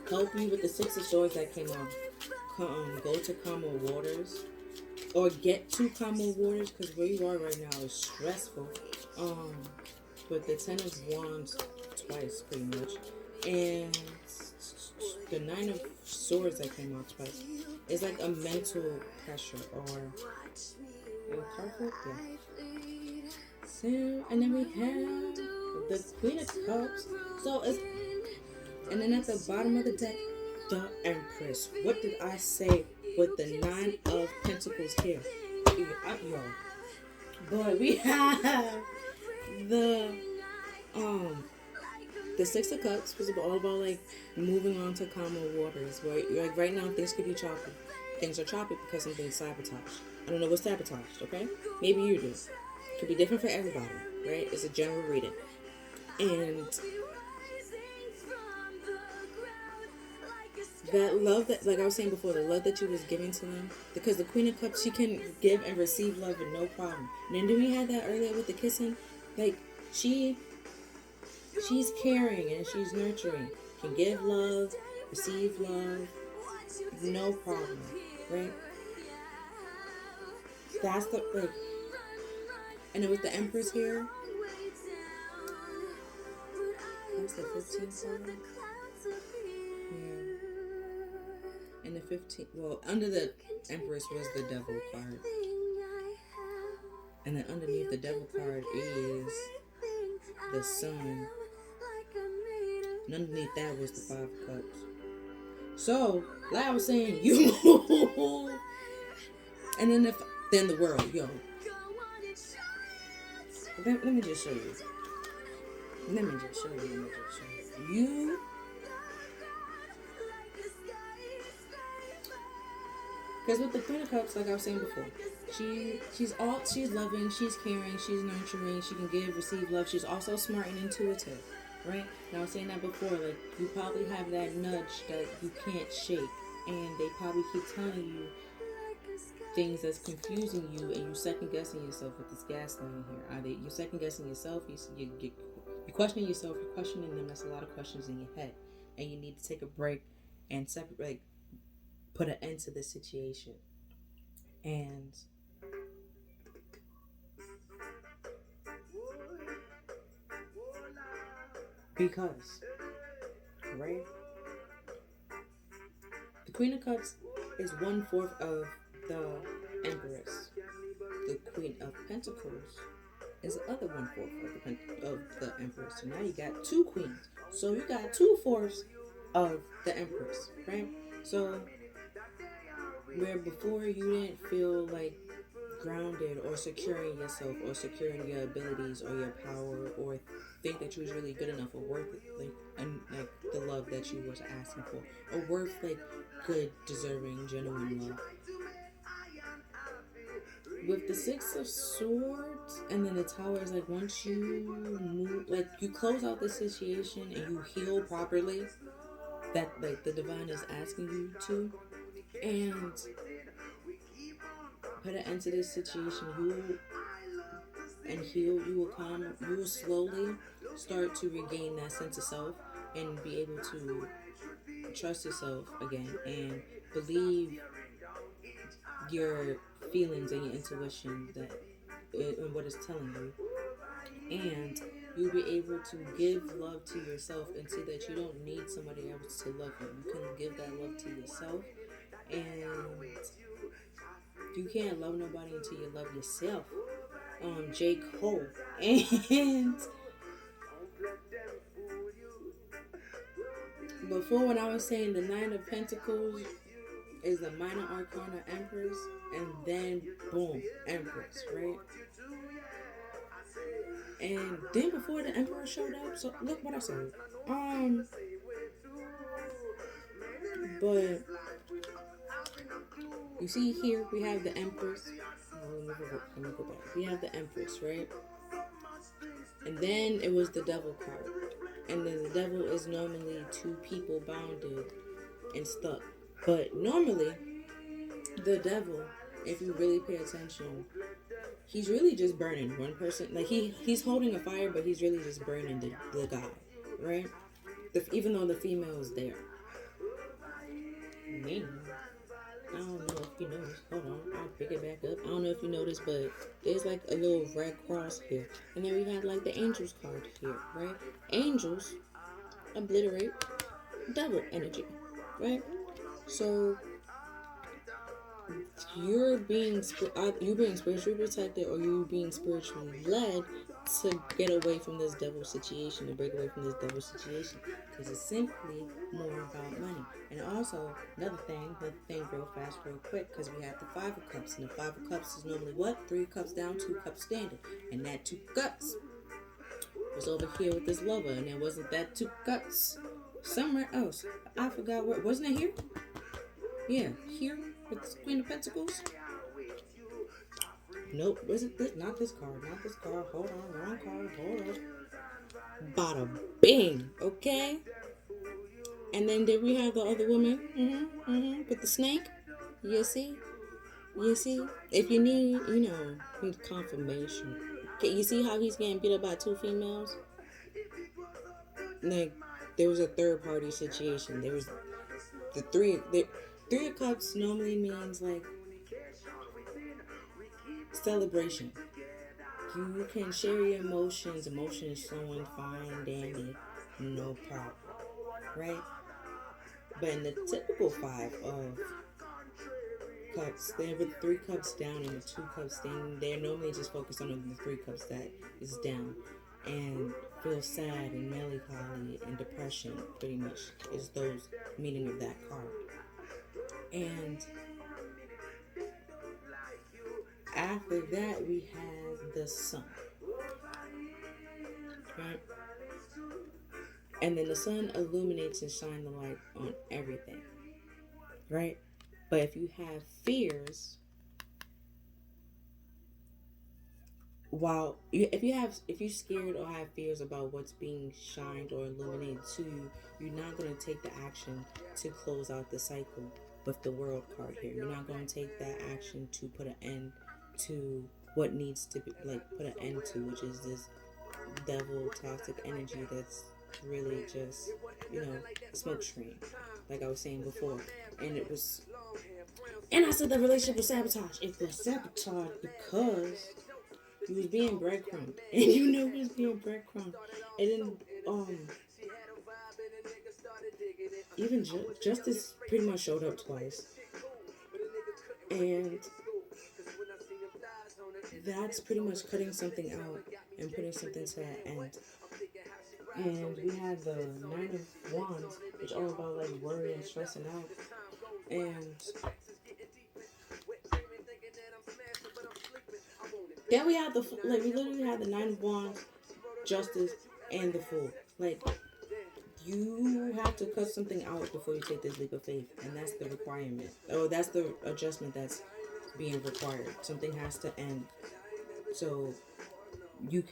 help you with the Six of Swords that came out. Go to calmer waters, or get to calmer waters, because where you are right now is stressful. But the Ten of Wands twice, pretty much, and the Nine of Swords that came out twice. It's like a mental pressure, or hardwork, yeah. So, and then we have the Queen of Cups. So and then at the bottom of the deck, the Empress. What did I say with the Nine of Pentacles here? Even up, y'all. But we have the The Six of Cups was all about like moving on to calmer waters. Right, like right now things could be choppy. Things are choppy because something's sabotaged. I don't know what's sabotaged. Okay, maybe you do. Could be different for everybody. Right? It's a general reading, and that love that, like I was saying before, the love that you was giving to them, because the Queen of Cups, she can give and receive love with no problem. And then we had that earlier with the kissing, like she's caring and she's nurturing, can give love, receive love, no problem, right? That's the like, and then with the Empress here, that's the 15th card. Yeah. And the 15th, well, under the Empress was the Devil card. And then underneath the Devil card is the Sun. And underneath that was the 5 of Cups. So, like I was saying, you and then the world, yo. Let me just show you. You. Because with the Queen of Cups, like I was saying before, she's loving, she's caring, she's nurturing, she can give, receive love. She's also smart and intuitive, right? And I was saying that before, like you probably have that nudge that you can't shake, and they probably keep telling you things that's confusing you, and you second guessing yourself with this gaslighting here. You're second guessing yourself, you're questioning yourself, you're questioning them. That's a lot of questions in your head, and you need to take a break and separate, put an end to this situation. And because, right, the Queen of Cups is 1/4 of the Empress. The Queen of Pentacles is the other 1/4 of the Empress. So now you got 2 queens. So you got 2/4 of the Empress, right? So where before you didn't feel like grounded or secure in yourself or secure in your abilities or your power or think that you was really good enough or worth it, like the love that you was asking for, or worth like good, deserving, genuine love. With the 6 of Swords and then the Tower is like once you move, like you close out the situation and you heal properly, that like the divine is asking you to, and put an end to this situation, you will slowly start to regain that sense of self and be able to trust yourself again and believe your feelings and your intuition and what it's telling you. And you'll be able to give love to yourself and see that you don't need somebody else to love you. You can give that love to yourself, and you can't love nobody until you love yourself. J. Cole. And before, when I was saying the 9 of Pentacles is the minor arcana Empress, and then boom, Empress, right? And then before the Emperor showed up, so look what I said. But you see here we have the Empress. Let me go back. We have the Empress, right? And then it was the Devil card. And then the Devil is normally 2 people bounded and stuck. But normally, the Devil, if you really pay attention, he's really just burning one person. Like he's holding a fire, but he's really just burning the guy, right? Even though the female is there. Man, I don't know if you noticed. Hold on, I'll pick it back up. I don't know if you noticed, but there's like a little red cross here. And then we have like the Angels card here, right? Angels obliterate devil energy, right? So you're being spiritually protected, or you being spiritually led to get away from this devil situation, to break away from this devil situation, because it's simply more about money. And also another thing real fast, real quick, because we have the 5 of Cups, and the 5 of Cups is normally what? 3 cups down, 2 cups standing, and that 2 cups was over here with this lover, and it wasn't that two cups somewhere else. I forgot where. Wasn't it here? Yeah, here with the Queen of Pentacles. Nope, was it this? Not this card. Not this card. Hold on, wrong card. Hold on. Bada bing. Okay. And then did we have the other woman? With the snake. You see? You see? If you need, need confirmation. Okay, you see how he's getting beat up by two females? Like, there was a third party situation. There was the three. Three of Cups normally means like celebration. You can share your emotions. Emotion is flowing fine, dandy, no problem, right? But in the typical Five of Cups, they have the 3 cups down and the 2 cups standing. They're normally just focused on the 3 cups that is down, and feel sad and melancholy and depression. Pretty much is those meaning of that card. And after that, we have the Sun, right? And then the Sun illuminates and shines the light on everything, right? But if you have fears, if you're scared or have fears about what's being shined or illuminated to you, you're not going to take the action to close out the cycle with the World card here. You're not going to take that action to put an end to what needs to be, put an end to, which is this devil toxic energy that's really just, smoke screen, like I was saying before. And I said the relationship was sabotage. It was sabotage because you was being breadcrumbed, and you knew it was being breadcrumbed. And then even Justice pretty much showed up twice, and that's pretty much cutting something out and putting something to an end. And we have the Nine of Wands, which is all about like worry and stressing out. And then we have we literally have the Nine of Wands, Justice, and the Fool. Like, you have to cut something out before you take this leap of faith, and that's the requirement. Oh, that's the adjustment that's being required. Something has to end, so you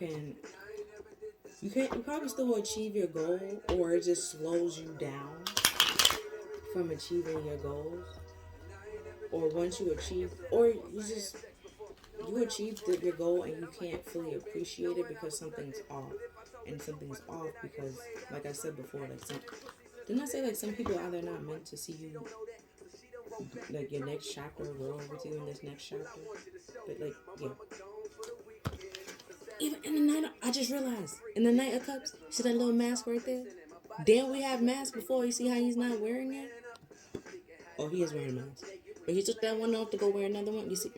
probably still achieve your goal, or it just slows you down from achieving your goals. Or once you achieve, or you achieved your goal and you can't fully appreciate it because something's off. And something's off because, like I said before, didn't I say some people are either not meant to see you, like your next chapter, grow with you in this next chapter? But yeah. Even in the Knight, I just realized, in the Knight of Cups, see that little mask right there? Then we have mask before. You see how he's not wearing it? Oh, he is wearing a mask. But he took that one off to go wear another one. You see,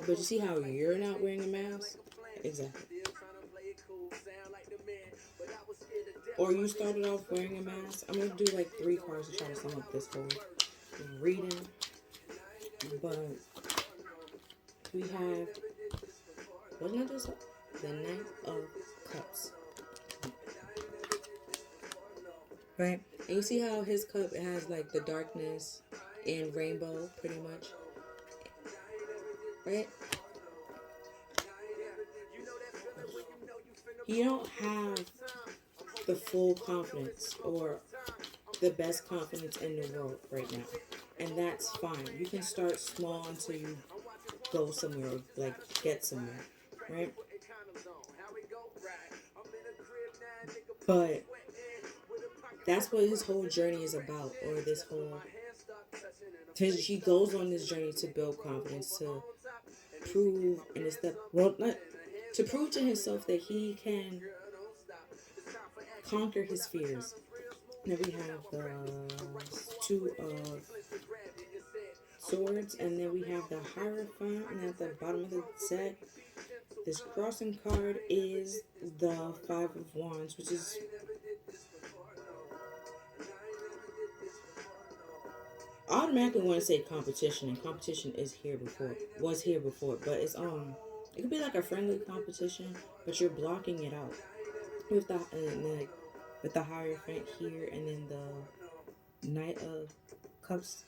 But you see how you're not wearing a mask? Exactly. Or you started off wearing a mask. I'm going to do 3 cards to try to sum up this whole reading. But we have, wasn't it just the Knight of Cups? Right? And you see how his cup, it has the darkness and rainbow, pretty much. Right? You don't have the full confidence or the best confidence in the world right now. And that's fine. You can start small until you go somewhere, get somewhere. Right? But that's what his whole journey is about, or this whole... He goes on this journey to build confidence, to prove to prove to himself that he can conquer his fears. Then we have the Two of Swords, and then we have the Hierophant, and at the bottom of the deck, this crossing card is the Five of Wands, which is... I automatically want to say competition, and competition was here before, but it's It could be like a friendly competition, but you're blocking it out with the and then, like, with the Hierophant here, and then the Knight of Cups.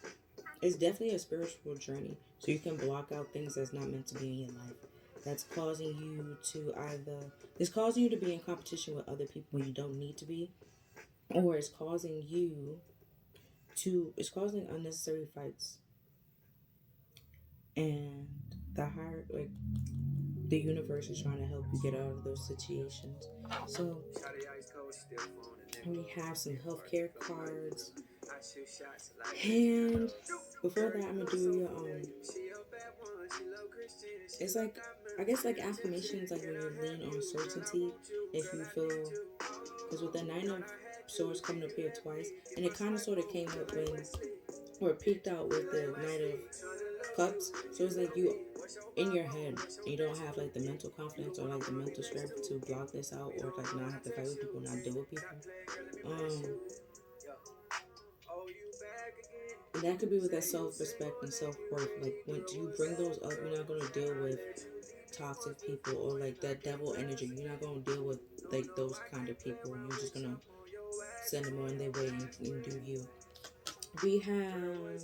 It's definitely a spiritual journey, so you can block out things that's not meant to be in your life. That's causing you to either it's causing you to be in competition with other people when you don't need to be, or it's causing unnecessary fights, and like the universe is trying to help you get out of those situations. So we have some healthcare cards, and before that, I'm gonna do your It's like, I guess, like affirmations, like when you lean on certainty, if you feel, because with the Nine of Swords coming up here twice, and it kind of sort of came up or it peaked out with the Knight of Cups. So it's like you in your head, you don't have like the mental confidence or like the mental strength to block this out, or like not have to fight with people, not deal with people. And that could be with that self-respect and self-worth. Like, when do you bring those up, you're not going to deal with toxic people or like that devil energy. You're not going to deal with like those kind of people. You're just going to send them on their way and do you. We have,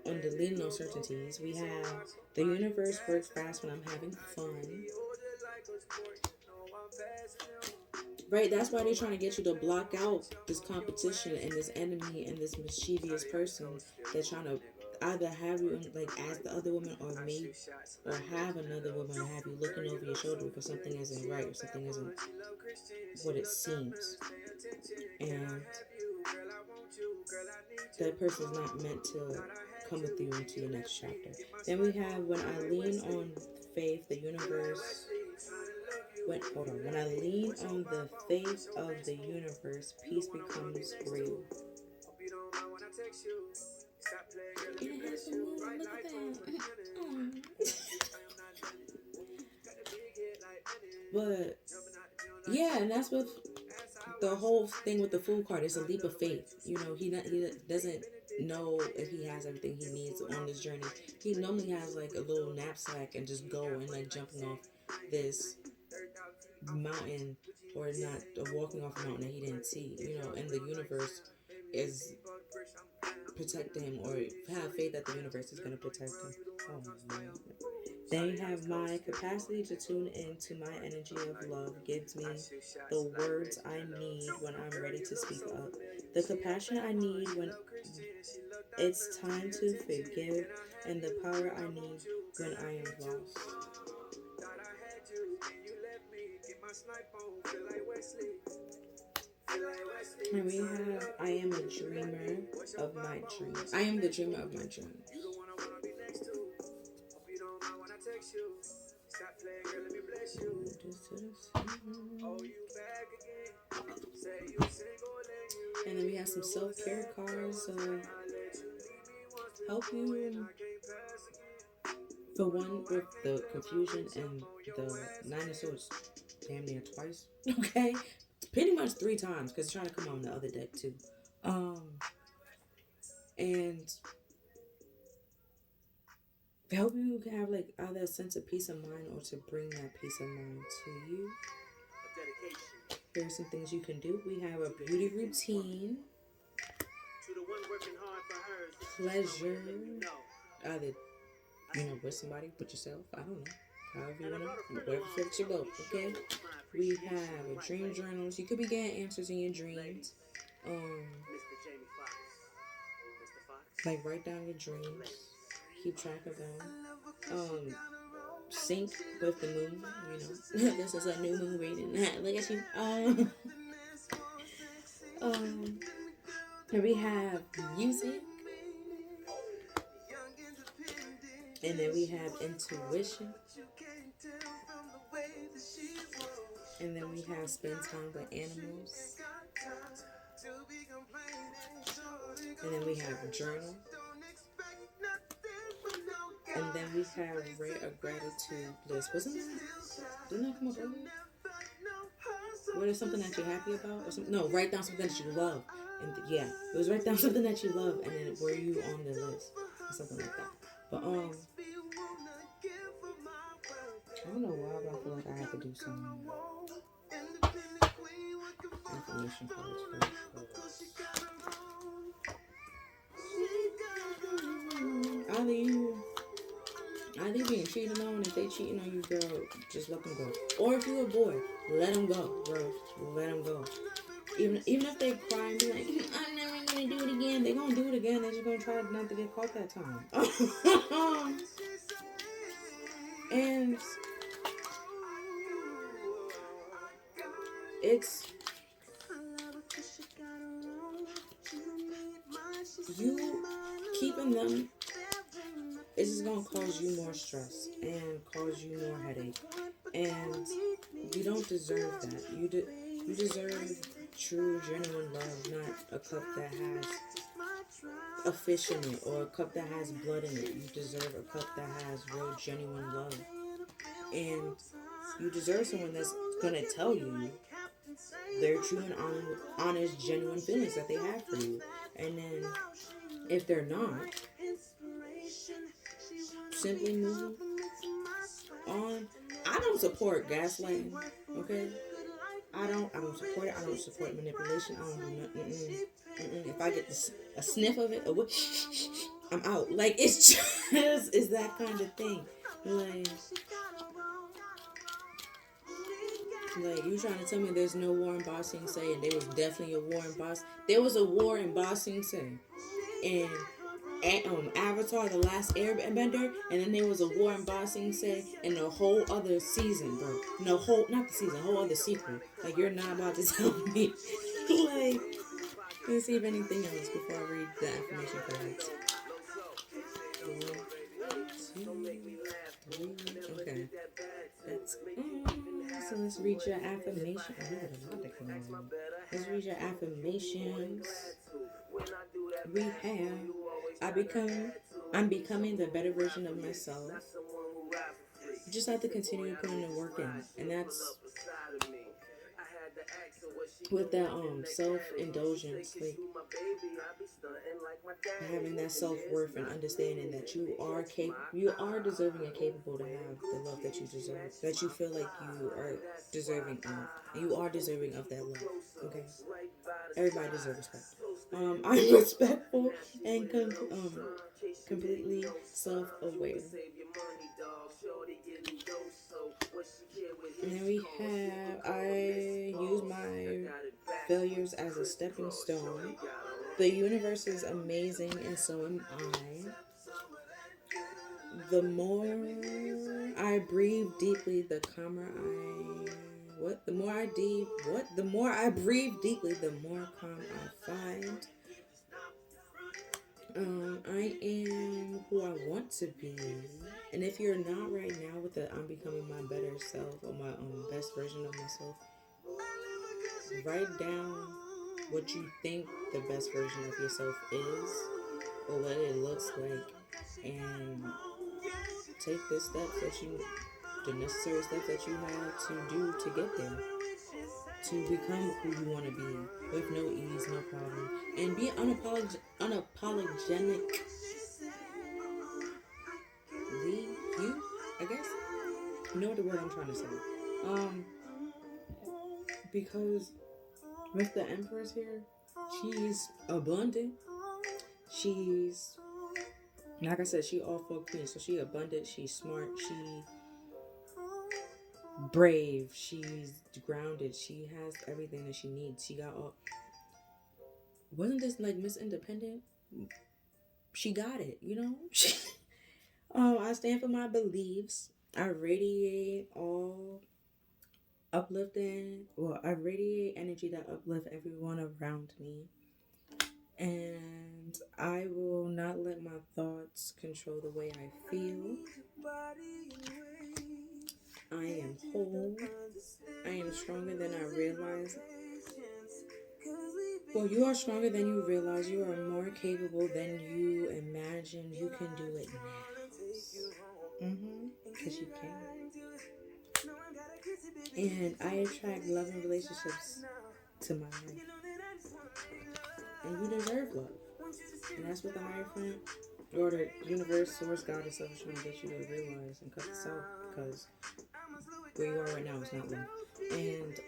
on the leading uncertainties, we have the universe works fast when I'm having fun. Right, that's why they're trying to get you to block out this competition and this enemy and this mischievous person. They're trying to either have you like as the other woman, or have another woman have you looking over your shoulder because something isn't right or something isn't what it seems, and that person's not meant to come with you into your next chapter. Then we have when I lean on faith, the universe. When I lean on the faith of the universe, peace becomes real. It has a moon. Look at that. But yeah, and that's what the whole thing with the Fool card is, a leap of faith. You know, he doesn't know if he has everything he needs on this journey. He normally has like a little knapsack and just go and like jumping off this mountain, or not, or walking off a mountain that he didn't see. You know, and the universe is protecting him, or have faith that the universe is going to protect him. Oh man. Then you have my capacity to tune into my energy of love gives me the words I need when I'm ready to speak up. The compassion I need when it's time to forgive, and the power I need when I am lost. And we have I am a dreamer of my dreams. I am the dreamer of my dreams. And then we have some self-care cards, help you. The one with the confusion and the Nine of Swords, damn near twice. Okay, pretty much 3 times because it's trying to come on the other deck too. And help you have like either a sense of peace of mind, or to bring that peace of mind to you. Here are some things you can do. We have a beauty routine, pleasure, either with somebody, with yourself. I don't know. However you wanna, whatever floats your boat. Okay. We have dream journals. You could be getting answers in your dreams. Like write down your dreams. Keep track of them. Sync with the moon. This is a new moon reading. Look at you. Here we have music. And then we have intuition. And then we have spend time with animals. And then we have journal. And then we have rate a gratitude list. Didn't that come up earlier? What is something that you're happy about? No, write down something that you love. And yeah, it was write down something that you love, and then were you on the list or something like that. But I don't know why, but I feel like I have to do some affirmation cards first. Either you being cheated on, if they cheating on you, girl, just let them go. Or if you're a boy, let them go, bro. Let them go. Even if they cry and be like, I'm never gonna do it again, they gonna do it again. They're just gonna try not to get caught that time. And it's you keeping them. It's just gonna cause you more stress and cause you more headache, and you don't deserve that. You deserve true, genuine love, not a cup that has a fish in it or a cup that has blood in it. You deserve a cup that has real, genuine love, and you deserve someone that's gonna tell you their true and honest, genuine feelings that they have for you. And then, if they're not, simply moving on. I don't support gaslighting. Okay, I don't support it. I don't support manipulation. I don't do nothing. If I get a sniff of it, I'm out. Like, it's it's that kind of thing. Like you trying to tell me there's no war in Ba Sing Se, and there was definitely a war in There was a war in Ba Sing Se, and Avatar: The Last Airbender, and then there was a war in Ba Sing Se and a whole other season, bro. No, not the season, whole other sequel. Like, you're not about to tell me. Like, let's see if anything else before I read the affirmation cards. 1, 2, 3. Okay. So let's read your affirmation. Let's read your affirmations. We have I'm becoming the better version of myself. You just have to continue putting the work in. And that's with that self-indulgence, like having that self-worth and understanding that you are deserving and capable to have the love that you deserve, that you feel like you are deserving of, and you are deserving of that love. Okay, everybody deserves respect. I'm respectful and completely self-aware. And then we have, I use my failures as a stepping stone. The universe is amazing, and so am I. The more I breathe deeply, the calmer The more I breathe deeply, the more calm I find. I am who I want to be. And if you're not right now with the I'm becoming my better self or my best version of myself, write down what you think the best version of yourself is or what it looks like, and take the necessary steps that you have to do to get there, to become who you want to be with no ease, no problem, and be unapologetic. You, I guess. You know the word I'm trying to say. Because with the Empress here, she's abundant. She's, like I said, she all for queen. So she abundant, she's smart, she brave, she's grounded, she has everything that she needs. She got all. Wasn't this like Miss Independent? She got it, you know? I stand for my beliefs. I radiate all uplifting. Well, I radiate energy that uplifts everyone around me. And I will not let my thoughts control the way I feel. I am whole. I am stronger than I realize. Well, you are stronger than you realize. You are more capable than you imagine. You can do it now. Because you can. And I attract loving relationships to my life. And you deserve love. And that's what the Hierophant or the universe, source, God, itself is trying to get you to realize and cut this out because where you are right now is not love. And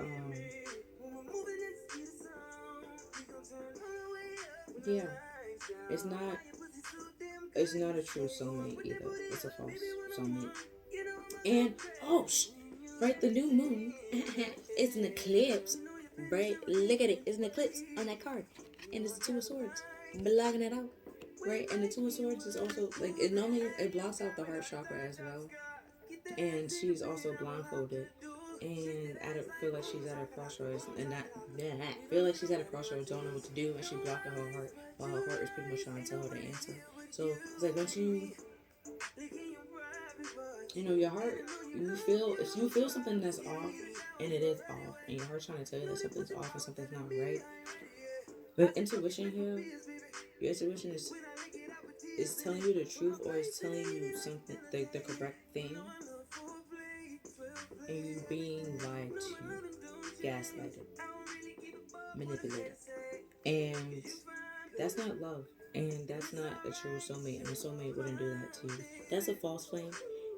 yeah, it's not a true soulmate either. It's a false soulmate. And right, the new moon, it's an eclipse. Right, look at it. It's an eclipse on that card, and it's the Two of Swords blocking it out. Right, and the Two of Swords is also like it normally it blocks out the heart chakra as well, and she's also blindfolded. And feel like she's at a crossroads, and feel like she's at a crossroads, don't know what to do, and she blocking her heart, while her heart is pretty much trying to tell her the answer. So it's like once your heart, if you feel something that's off, and it is off, and your heart's trying to tell you that something's off and something's not right. But intuition here, your intuition is telling you the truth, or is telling you something the correct thing, and you being lied to, gaslighted, manipulated, and that's not love, and that's not a true soulmate, and a soulmate wouldn't do that to you. That's a false flame,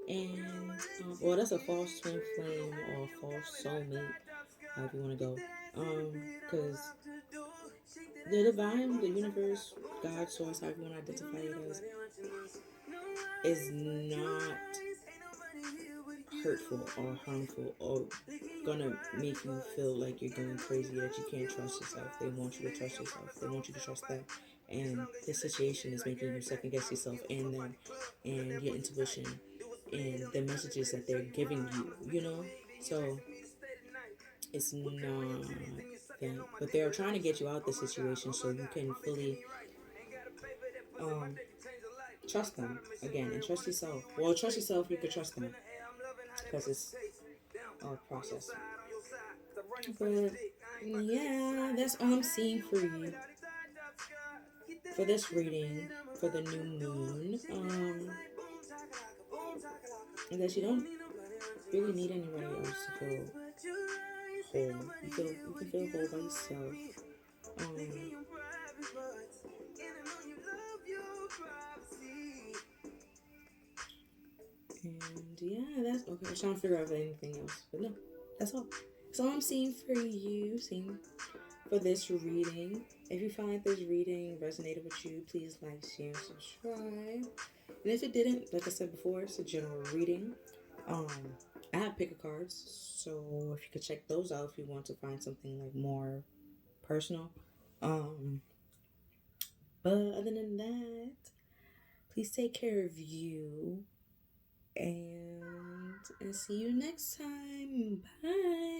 and that's a false twin flame or a false soulmate, however you want to go, because the divine, the universe, God, source, however you want to identify it as, is not hurtful or harmful or gonna make you feel like you're going crazy, that you can't trust yourself. They want you to trust yourself. They want you to trust them. And this situation is making you second guess yourself and them and your intuition and the messages that they're giving you. So it's not that. But they're trying to get you out the situation so you can fully trust them again and trust yourself. Well, trust yourself, you could trust them because it's a process. But yeah, that's all I'm seeing for you for this reading for the new moon. And that you don't really need anybody else to feel whole. You can feel whole by yourself. And yeah, that's okay. I'm trying to figure out if anything else, but no, that's all. That's all I'm seeing for you. Seeing for this reading. If you find this reading resonated with you, please like, share, and subscribe. And if it didn't, like I said before, it's a general reading. I have picker cards, so if you could check those out if you want to find something like more personal. But other than that, please take care of you, and see you next time. Bye.